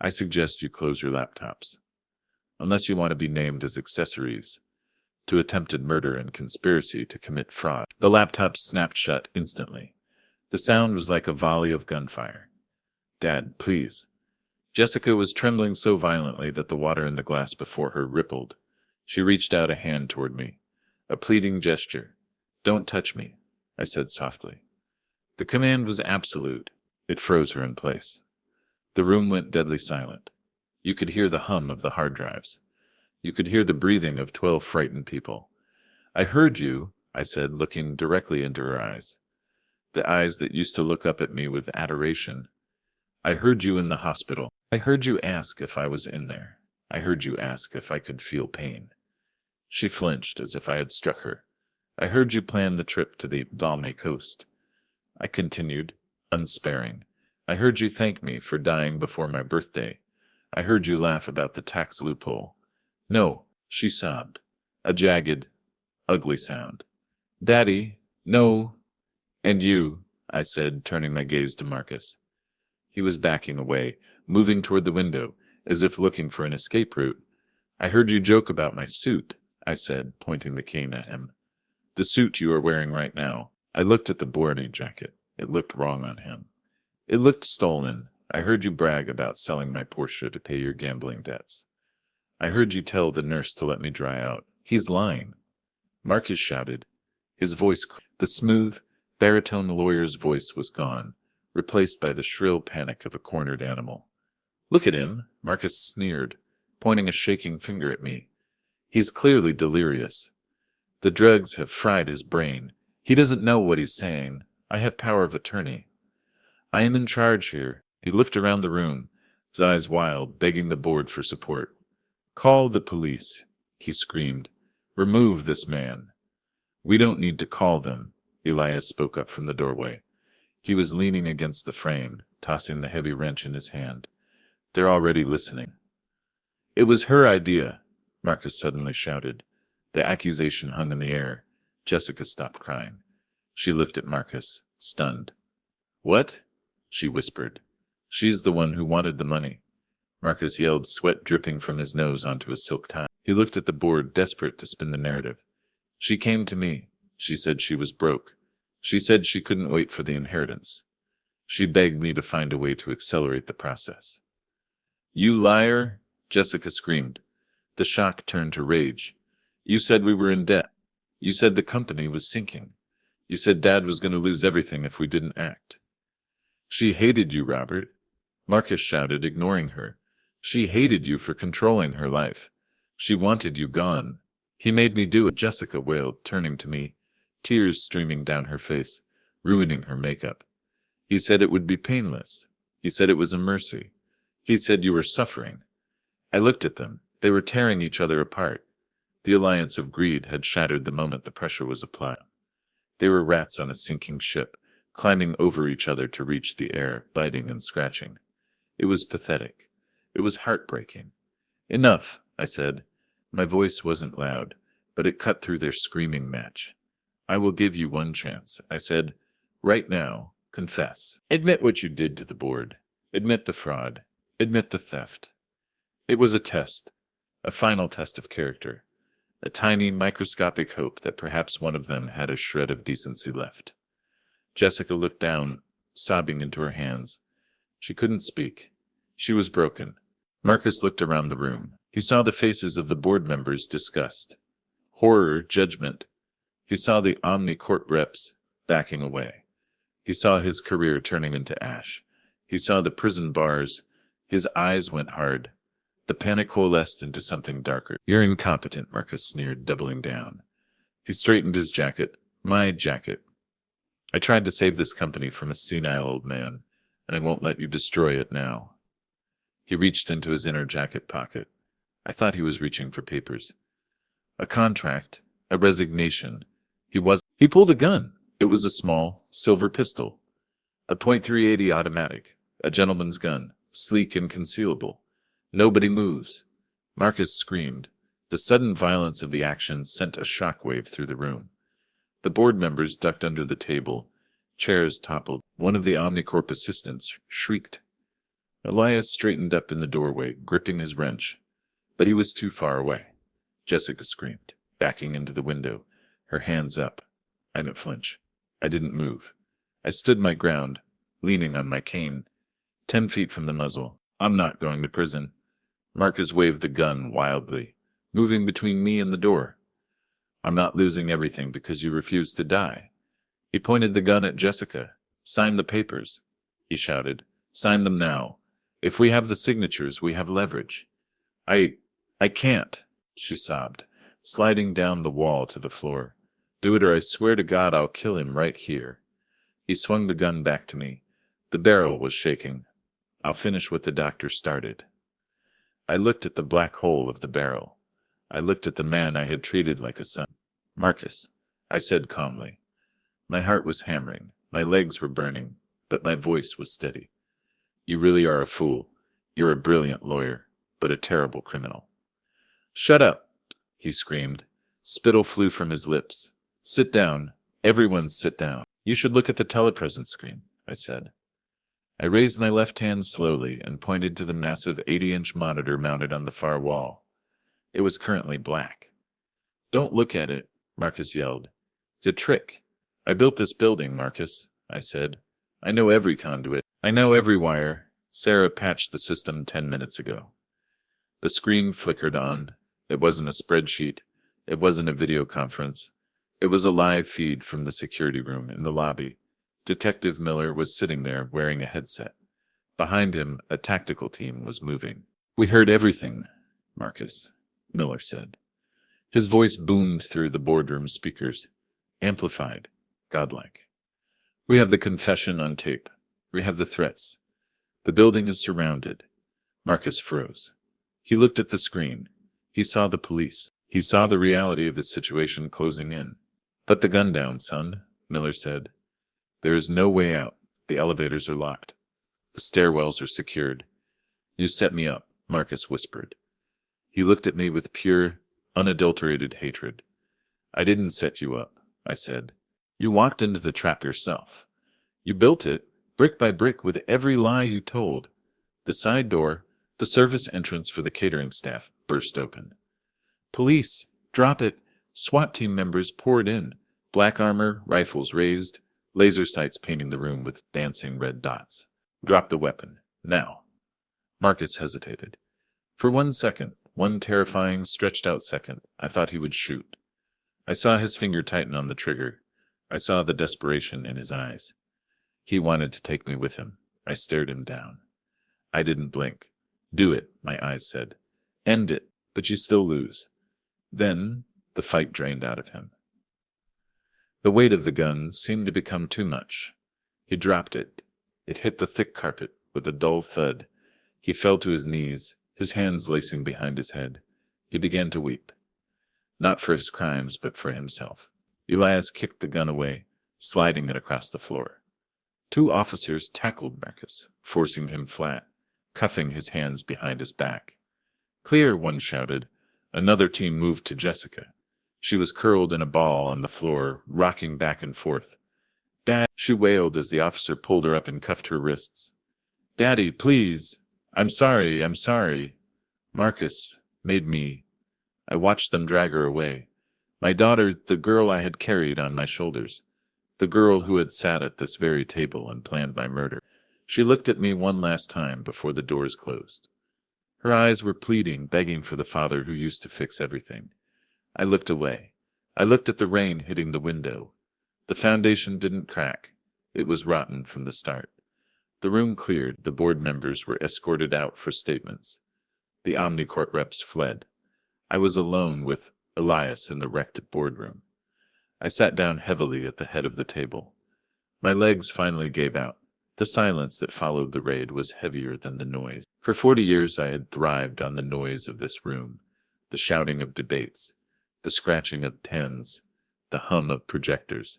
"I suggest you close your laptops. Unless you want to be named as accessories to attempted murder and conspiracy to commit fraud." The laptops snapped shut instantly. The sound was like a volley of gunfire. "Dad, please." Jessica was trembling so violently that the water in the glass before her rippled. She reached out a hand toward me, a pleading gesture. "Don't touch me," I said softly. The command was absolute. It froze her in place. The room went deadly silent. You could hear the hum of the hard drives. You could hear the breathing of 12 frightened people. "I heard you," I said, looking directly into her eyes. The eyes that used to look up at me with adoration. "I heard you in the hospital. I heard you ask if I was in there. I heard you ask if I could feel pain." She flinched as if I had struck her. "I heard you plan the trip to the balmy coast." I continued, unsparing. "I heard you thank me for dying before my birthday. I heard you laugh about the tax loophole." "No," she sobbed, a jagged, ugly sound. "Daddy, no." "And you," I said, turning my gaze to Marcus. He was backing away, moving toward the window, as if looking for an escape route. "I heard you joke about my suit," I said, pointing the cane at him. "The suit you are wearing right now." I looked at the Borny jacket. It looked wrong on him. It looked stolen. "I heard you brag about selling my Porsche to pay your gambling debts. I heard you tell the nurse to let me dry out." "He's lying," Marcus shouted. His voice, the smooth, baritone lawyer's voice, was gone, replaced by the shrill panic of a cornered animal. "Look at him," Marcus sneered, pointing a shaking finger at me. "He's clearly delirious. The drugs have fried his brain. He doesn't know what he's saying. I have power of attorney. I am in charge here." He looked around the room, his eyes wild, begging the board for support. "Call the police," he screamed. "Remove this man." "We don't need to call them," Elias spoke up from the doorway. He was leaning against the frame, tossing the heavy wrench in his hand. "They're already listening." "It was her idea," Marcus suddenly shouted. The accusation hung in the air. Jessica stopped crying. She looked at Marcus, stunned. "What?" she whispered. "She's the one who wanted the money." Marcus yelled, sweat dripping from his nose onto his silk tie. He looked at the board, desperate to spin the narrative. "She came to me. She said she was broke. She said she couldn't wait for the inheritance. She begged me to find a way to accelerate the process." "You liar!" Jessica screamed. The shock turned to rage. "You said we were in debt. You said the company was sinking. You said Dad was going to lose everything if we didn't act." "She hated you, Robert," Marcus shouted, ignoring her. "She hated you for controlling her life. She wanted you gone. He made me do it," Jessica wailed, turning to me, tears streaming down her face, ruining her makeup. "He said it would be painless. He said it was a mercy. He said you were suffering." I looked at them. They were tearing each other apart. The alliance of greed had shattered the moment the pressure was applied. They were rats on a sinking ship, climbing over each other to reach the air, biting and scratching. It was pathetic. It was heartbreaking. "Enough," I said. My voice wasn't loud, but it cut through their screaming match. "I will give you one chance," I said. "Right now, confess. Admit what you did to the board. Admit the fraud. Admit the theft." It was a test, a final test of character, a tiny microscopic hope that perhaps one of them had a shred of decency left. Jessica looked down, sobbing into her hands. She couldn't speak. She was broken. Marcus looked around the room. He saw the faces of the board members' disgust, horror, judgment. He saw the Omni Court reps backing away. He saw his career turning into ash. He saw the prison bars. His eyes went hard. The panic coalesced into something darker. "You're incompetent," Marcus sneered, doubling down. He straightened his jacket. "My jacket. I tried to save this company from a senile old man, and I won't let you destroy it now." He reached into his inner jacket pocket. I thought he was reaching for papers. A contract, a resignation. He pulled a gun. It was a small, silver pistol. A .380 automatic. A gentleman's gun, sleek and concealable. "Nobody moves." Marcus screamed. The sudden violence of the action sent a shockwave through the room. The board members ducked under the table. Chairs toppled. One of the Omnicorp assistants shrieked. Elias straightened up in the doorway, gripping his wrench, but he was too far away. Jessica screamed, backing into the window, her hands up. I didn't flinch. I didn't move. I stood my ground, leaning on my cane, 10 feet from the muzzle. I'm not going to prison. Marcus waved the gun wildly, moving between me and the door. I'm not losing everything because you refuse to die. He pointed the gun at Jessica. Sign the papers, he shouted. Sign them now. If we have the signatures, we have leverage. I can't, she sobbed, sliding down the wall to the floor. Do it or I swear to God I'll kill him right here. He swung the gun back to me. The barrel was shaking. I'll finish what the doctor started. I looked at the black hole of the barrel. I looked at the man I had treated like a son. Marcus, I said calmly. My heart was hammering, my legs were burning, but my voice was steady. You really are a fool. You're a brilliant lawyer, but a terrible criminal. Shut up, he screamed. Spittle flew from his lips. Sit down. Everyone sit down. You should look at the telepresence screen, I said. I raised my left hand slowly and pointed to the massive 80-inch monitor mounted on the far wall. It was currently black. Don't look at it, Marcus yelled. It's a trick. I built this building, Marcus, I said. I know every conduit. I know every wire. Sarah patched the system 10 minutes ago. The screen flickered on. It wasn't a spreadsheet. It wasn't a video conference. It was a live feed from the security room in the lobby. Detective Miller was sitting there wearing a headset. Behind him, a tactical team was moving. We heard everything, Marcus, Miller said. His voice boomed through the boardroom speakers, amplified, godlike. We have the confession on tape. We have the threats. The building is surrounded. Marcus froze. He looked at the screen. He saw the police. He saw the reality of his situation closing in. Put the gun down, son, Miller said. There is no way out. The elevators are locked. The stairwells are secured. You set me up, Marcus whispered. He looked at me with pure, unadulterated hatred. I didn't set you up, I said. You walked into the trap yourself. You built it, brick by brick, with every lie you told. The side door, the service entrance for the catering staff, burst open. Police! Drop it! SWAT team members poured in, black armor, rifles raised, laser sights painting the room with dancing red dots. Drop the weapon, now. Marcus hesitated. For 1 second, one terrifying, stretched-out second, I thought he would shoot. I saw his finger tighten on the trigger. I saw the desperation in his eyes. He wanted to take me with him. I stared him down. I didn't blink. Do it, my eyes said. End it, but you still lose. Then, the fight drained out of him. The weight of the gun seemed to become too much. He dropped it. It hit the thick carpet with a dull thud. He fell to his knees, his hands lacing behind his head. He began to weep. Not for his crimes, but for himself. Elias kicked the gun away, sliding it across the floor. 2 officers tackled Marcus, forcing him flat, cuffing his hands behind his back. Clear, one shouted. Another team moved to Jessica. She was curled in a ball on the floor, rocking back and forth. Dad, she wailed as the officer pulled her up and cuffed her wrists. Daddy, please. I'm sorry. Marcus made me. I watched them drag her away. My daughter, the girl I had carried on my shoulders. The girl who had sat at this very table and planned my murder. She looked at me one last time before the doors closed. Her eyes were pleading, begging for the father who used to fix everything. I looked away. I looked at the rain hitting the window. The foundation didn't crack. It was rotten from the start. The room cleared. The board members were escorted out for statements. The Omnicorp reps fled. I was alone with Elias in the wrecked boardroom. I sat down heavily at the head of the table. My legs finally gave out. The silence that followed the raid was heavier than the noise. For 40 years I had thrived on the noise of this room, the shouting of debates, the scratching of pens, the hum of projectors.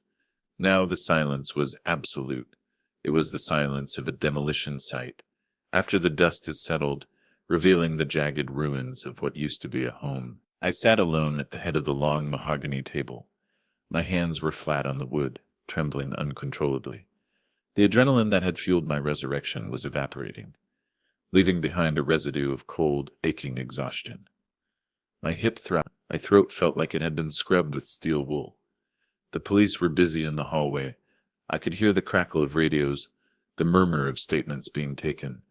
Now the silence was absolute. It was the silence of a demolition site. After the dust has settled, revealing the jagged ruins of what used to be a home, I sat alone at the head of the long mahogany table. My hands were flat on the wood, trembling uncontrollably. The adrenaline that had fueled my resurrection was evaporating, leaving behind a residue of cold, aching exhaustion. My throat felt like it had been scrubbed with steel wool. The police were busy in the hallway. I could hear the crackle of radios, the murmur of statements being taken,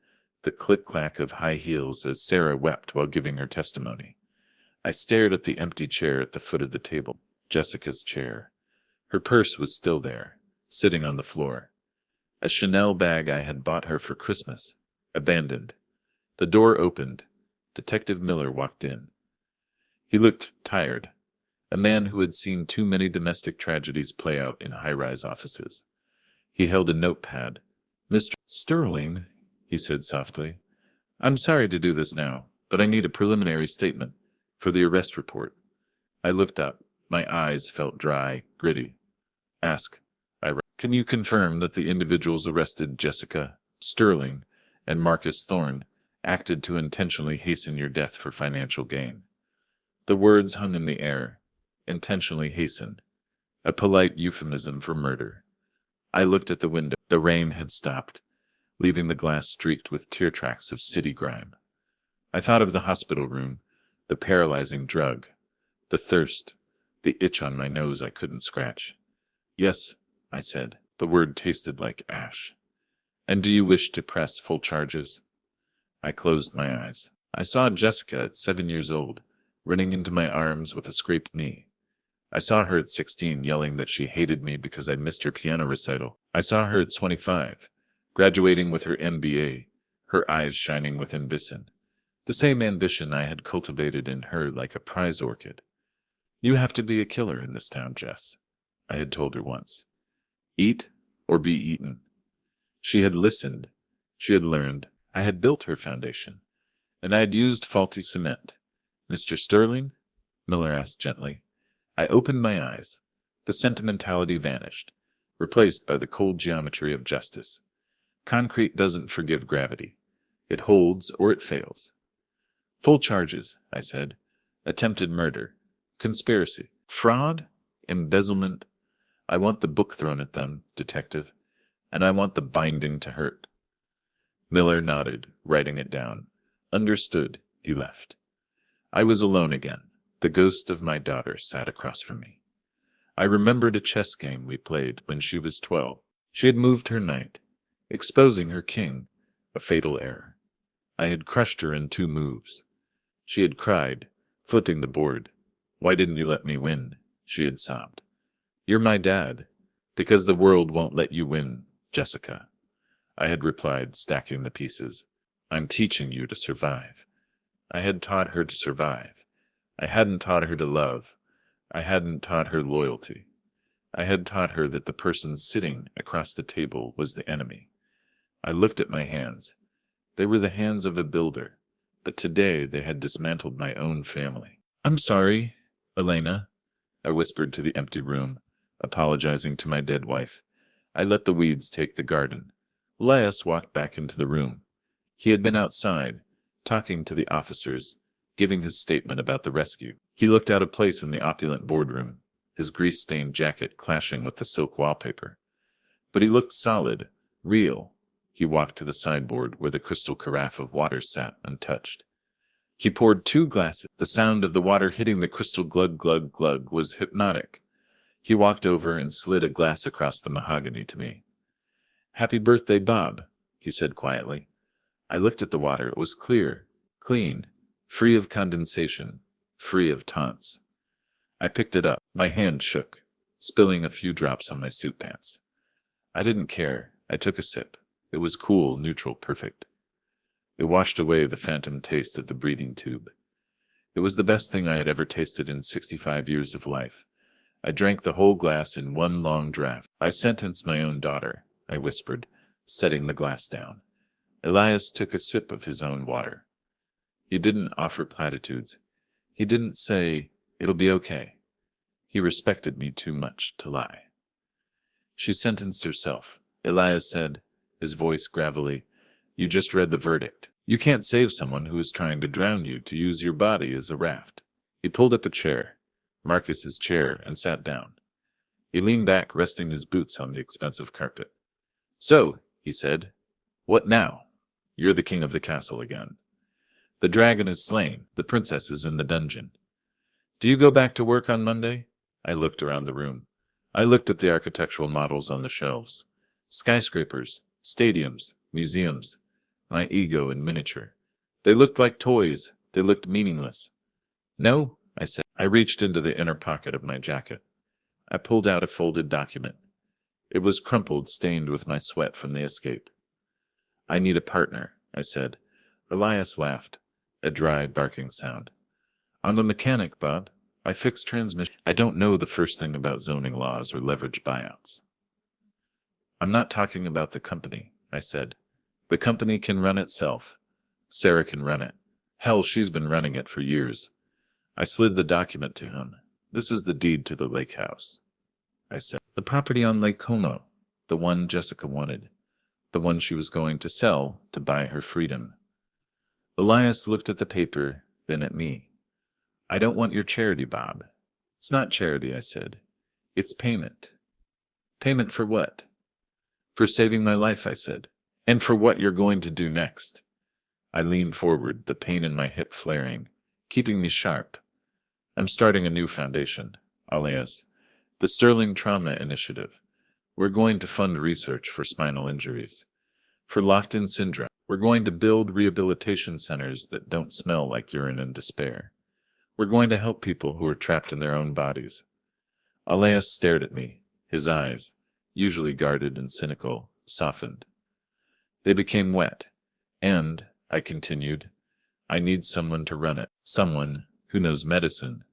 the click-clack of high heels as Sarah wept while giving her testimony. I stared at the empty chair at the foot of the table, Jessica's chair. Her purse was still there, sitting on the floor. A Chanel bag I had bought her for Christmas, abandoned. The door opened. Detective Miller walked in. He looked tired, a man who had seen too many domestic tragedies play out in high-rise offices. He held a notepad. "Mr. Sterling," he said softly, "I'm sorry to do this now, but I need a preliminary statement for the arrest report." I looked up. My eyes felt dry, gritty. "Ask," I read. "Can you confirm that the individuals arrested, Jessica Sterling and Marcus Thorne, acted to intentionally hasten your death for financial gain?" The words hung in the air. Intentionally hasten. A polite euphemism for murder. I looked at the window. The rain had stopped, leaving the glass streaked with tear tracks of city grime. I thought of the hospital room, the paralyzing drug, the thirst, the itch on my nose I couldn't scratch. "Yes," I said. The word tasted like ash. "And do you wish to press full charges?" I closed my eyes. I saw Jessica at 7 years old, running into my arms with a scraped knee. I saw her at 16 yelling that she hated me because I missed her piano recital. I saw her at 25, graduating with her MBA, her eyes shining with ambition. The same ambition I had cultivated in her like a prize orchid. "You have to be a killer in this town, Jess," I had told her once. "Eat or be eaten." She had listened. She had learned. I had built her foundation, and I had used faulty cement. "Mr. Sterling?" Miller asked gently. I opened my eyes. The sentimentality vanished, replaced by the cold geometry of justice. Concrete doesn't forgive gravity. It holds or it fails. "Full charges," I said. "Attempted murder, conspiracy, fraud, embezzlement. I want the book thrown at them, detective, and I want the binding to hurt." Miller nodded, writing it down. "Understood." He left. I was alone again. The ghost of my daughter sat across from me. I remembered a chess game we played when she was 12. She had moved her knight, exposing her king, a fatal error. I had crushed her in 2 moves. She had cried, flipping the board. "Why didn't you let me win?" she had sobbed. "You're my dad. Because the world won't let you win, Jessica." I had replied, stacking the pieces. "I'm teaching you to survive." I had taught her to survive. I hadn't taught her to love. I hadn't taught her loyalty. I had taught her that the person sitting across the table was the enemy. I looked at my hands. They were the hands of a builder, but today they had dismantled my own family. "I'm sorry, Elena," I whispered to the empty room, apologizing to my dead wife. I let the weeds take the garden. Elias walked back into the room. He had been outside, talking to the officers, giving his statement about the rescue. He looked out of place in the opulent boardroom, his grease-stained jacket clashing with the silk wallpaper. But he looked solid, real. He walked to the sideboard where the crystal carafe of water sat untouched. He poured 2 glasses. The sound of the water hitting the crystal glug, glug, glug was hypnotic. He walked over and slid a glass across the mahogany to me. "Happy birthday, Bob," he said quietly. I looked at the water. It was clear, clean, free of condensation, free of taunts. I picked it up. My hand shook, spilling a few drops on my suit pants. I didn't care. I took a sip. It was cool, neutral, perfect. It washed away the phantom taste of the breathing tube. It was the best thing I had ever tasted in 65 years of life. I drank the whole glass in one long draught. "I sentenced my own daughter," I whispered, setting the glass down. Elias took a sip of his own water. He didn't offer platitudes. He didn't say, "It'll be okay." He respected me too much to lie. "She sentenced herself," Elias said, his voice gravelly. "You just read the verdict. You can't save someone who is trying to drown you to use your body as a raft." He pulled up a chair, Marcus's chair, and sat down. He leaned back, resting his boots on the expensive carpet. "So," he said, "what now? You're the king of the castle again. The dragon is slain, the princess is in the dungeon. Do you go back to work on Monday?" I looked around the room. I looked at the architectural models on the shelves. Skyscrapers, stadiums, museums. My ego in miniature. They looked like toys. They looked meaningless. "No," I said. I reached into the inner pocket of my jacket. I pulled out a folded document. It was crumpled, stained with my sweat from the escape. "I need a partner," I said. Elias laughed, a dry, barking sound. "I'm a mechanic, Bob. I fix transmission. I don't know the first thing about zoning laws or leverage buyouts." "I'm not talking about the company," I said. "The company can run itself. Sarah can run it. Hell, she's been running it for years." I slid the document to him. "This is the deed to the lake house," I said. "The property on Lake Como. The one Jessica wanted. The one she was going to sell to buy her freedom." Elias looked at the paper, then at me. "I don't want your charity, Bob." "It's not charity," I said. "It's payment." "Payment for what?" "For saving my life," I said. "And for what you're going to do next." I leaned forward, the pain in my hip flaring, keeping me sharp. "I'm starting a new foundation, Elias. The Sterling Trauma Initiative. We're going to fund research for spinal injuries, for locked-in syndrome. We're going to build rehabilitation centers that don't smell like urine and despair. We're going to help people who are trapped in their own bodies." Elias stared at me, his eyes, usually guarded and cynical, softened. They became wet. "And," I continued, "I need someone to run it. Someone who knows medicine.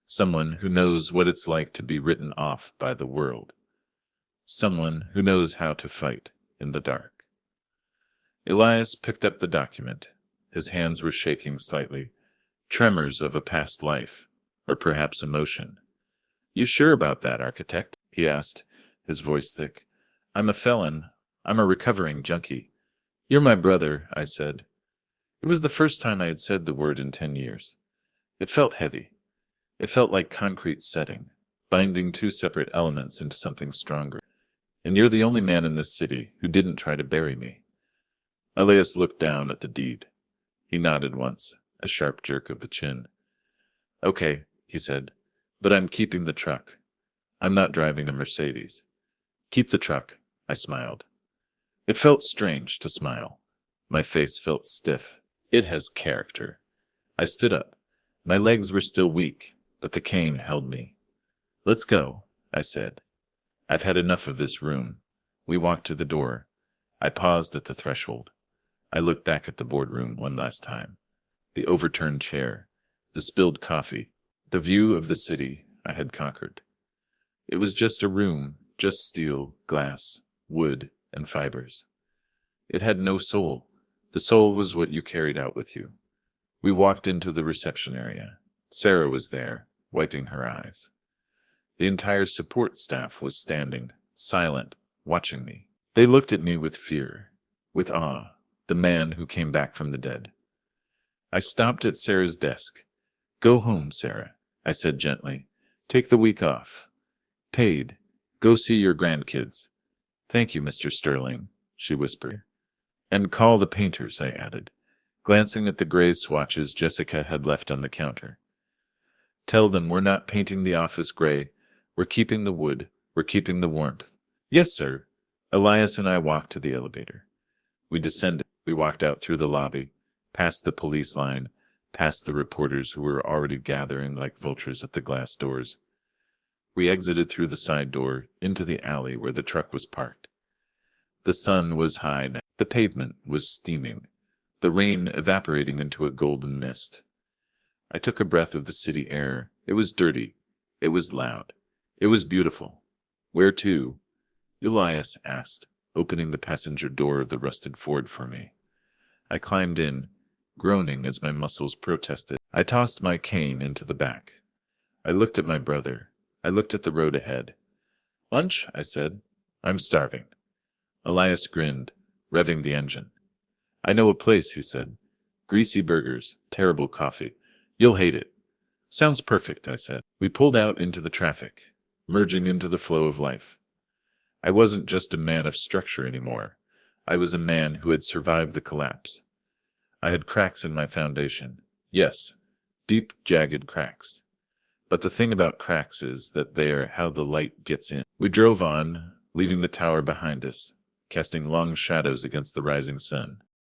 Someone who knows what it's like to be written off by the world. Someone who knows how to fight in the dark." Elias picked up the document. His hands were shaking slightly, tremors of a past life, or perhaps emotion. "You sure about that, architect?" he asked, his voice thick. "I'm a felon. I'm a recovering junkie." "You're my brother," I said. It was the first time I had said the word in 10 years. It felt heavy. It felt like concrete setting, binding two separate elements into something stronger. "And you're the only man in this city who didn't try to bury me." Elias looked down at the deed. He nodded once, a sharp jerk of the chin. "Okay," he said, "but I'm keeping the truck. I'm not driving a Mercedes." "Keep the truck," I smiled. It felt strange to smile. My face felt stiff. It has character. I stood up. My legs were still weak, but the cane held me. "Let's go," I said. "I've had enough of this room." We walked to the door. I paused at the threshold. I looked back at the boardroom one last time. The overturned chair, the spilled coffee, the view of the city I had conquered. It was just a room, just steel, glass, wood, and fibers. It had no soul. The soul was what you carried out with you. We walked into the reception area. Sarah was there, wiping her eyes. The entire support staff was standing, silent, watching me. They looked at me with fear, with awe, the man who came back from the dead. I stopped at Sarah's desk. "Go home, Sarah," I said gently. "Take the week off. Paid. Go see your grandkids." "Thank you, Mr. Sterling," she whispered. "And call the painters," I added, glancing at the gray swatches Jessica had left on the counter. "Tell them we're not painting the office gray. We're keeping the wood. We're keeping the warmth." "Yes, sir." Elias and I walked to the elevator. We descended. We walked out through the lobby, past the police line, past the reporters who were already gathering like vultures at the glass doors. We exited through the side door, into the alley where the truck was parked. The sun was high now. The pavement was steaming, the rain evaporating into a golden mist. I took a breath of the city air. It was dirty. It was loud. It was beautiful. "Where to?" Elias asked, opening the passenger door of the rusted Ford for me. I climbed in, groaning as my muscles protested. I tossed my cane into the back. I looked at my brother. I looked at the road ahead. "Lunch?" I said. "I'm starving." Elias grinned, revving the engine. "I know a place," he said. "Greasy burgers, terrible coffee. You'll hate it." "Sounds perfect," I said. We pulled out into the traffic. merging into the flow of life. I wasn't just a man of structure anymore. I was a man who had survived the collapse. I had cracks in my foundation. Yes, deep, jagged cracks. But the thing about cracks is that they are how the light gets in. We drove on, leaving the tower behind us, casting long shadows against the rising sun.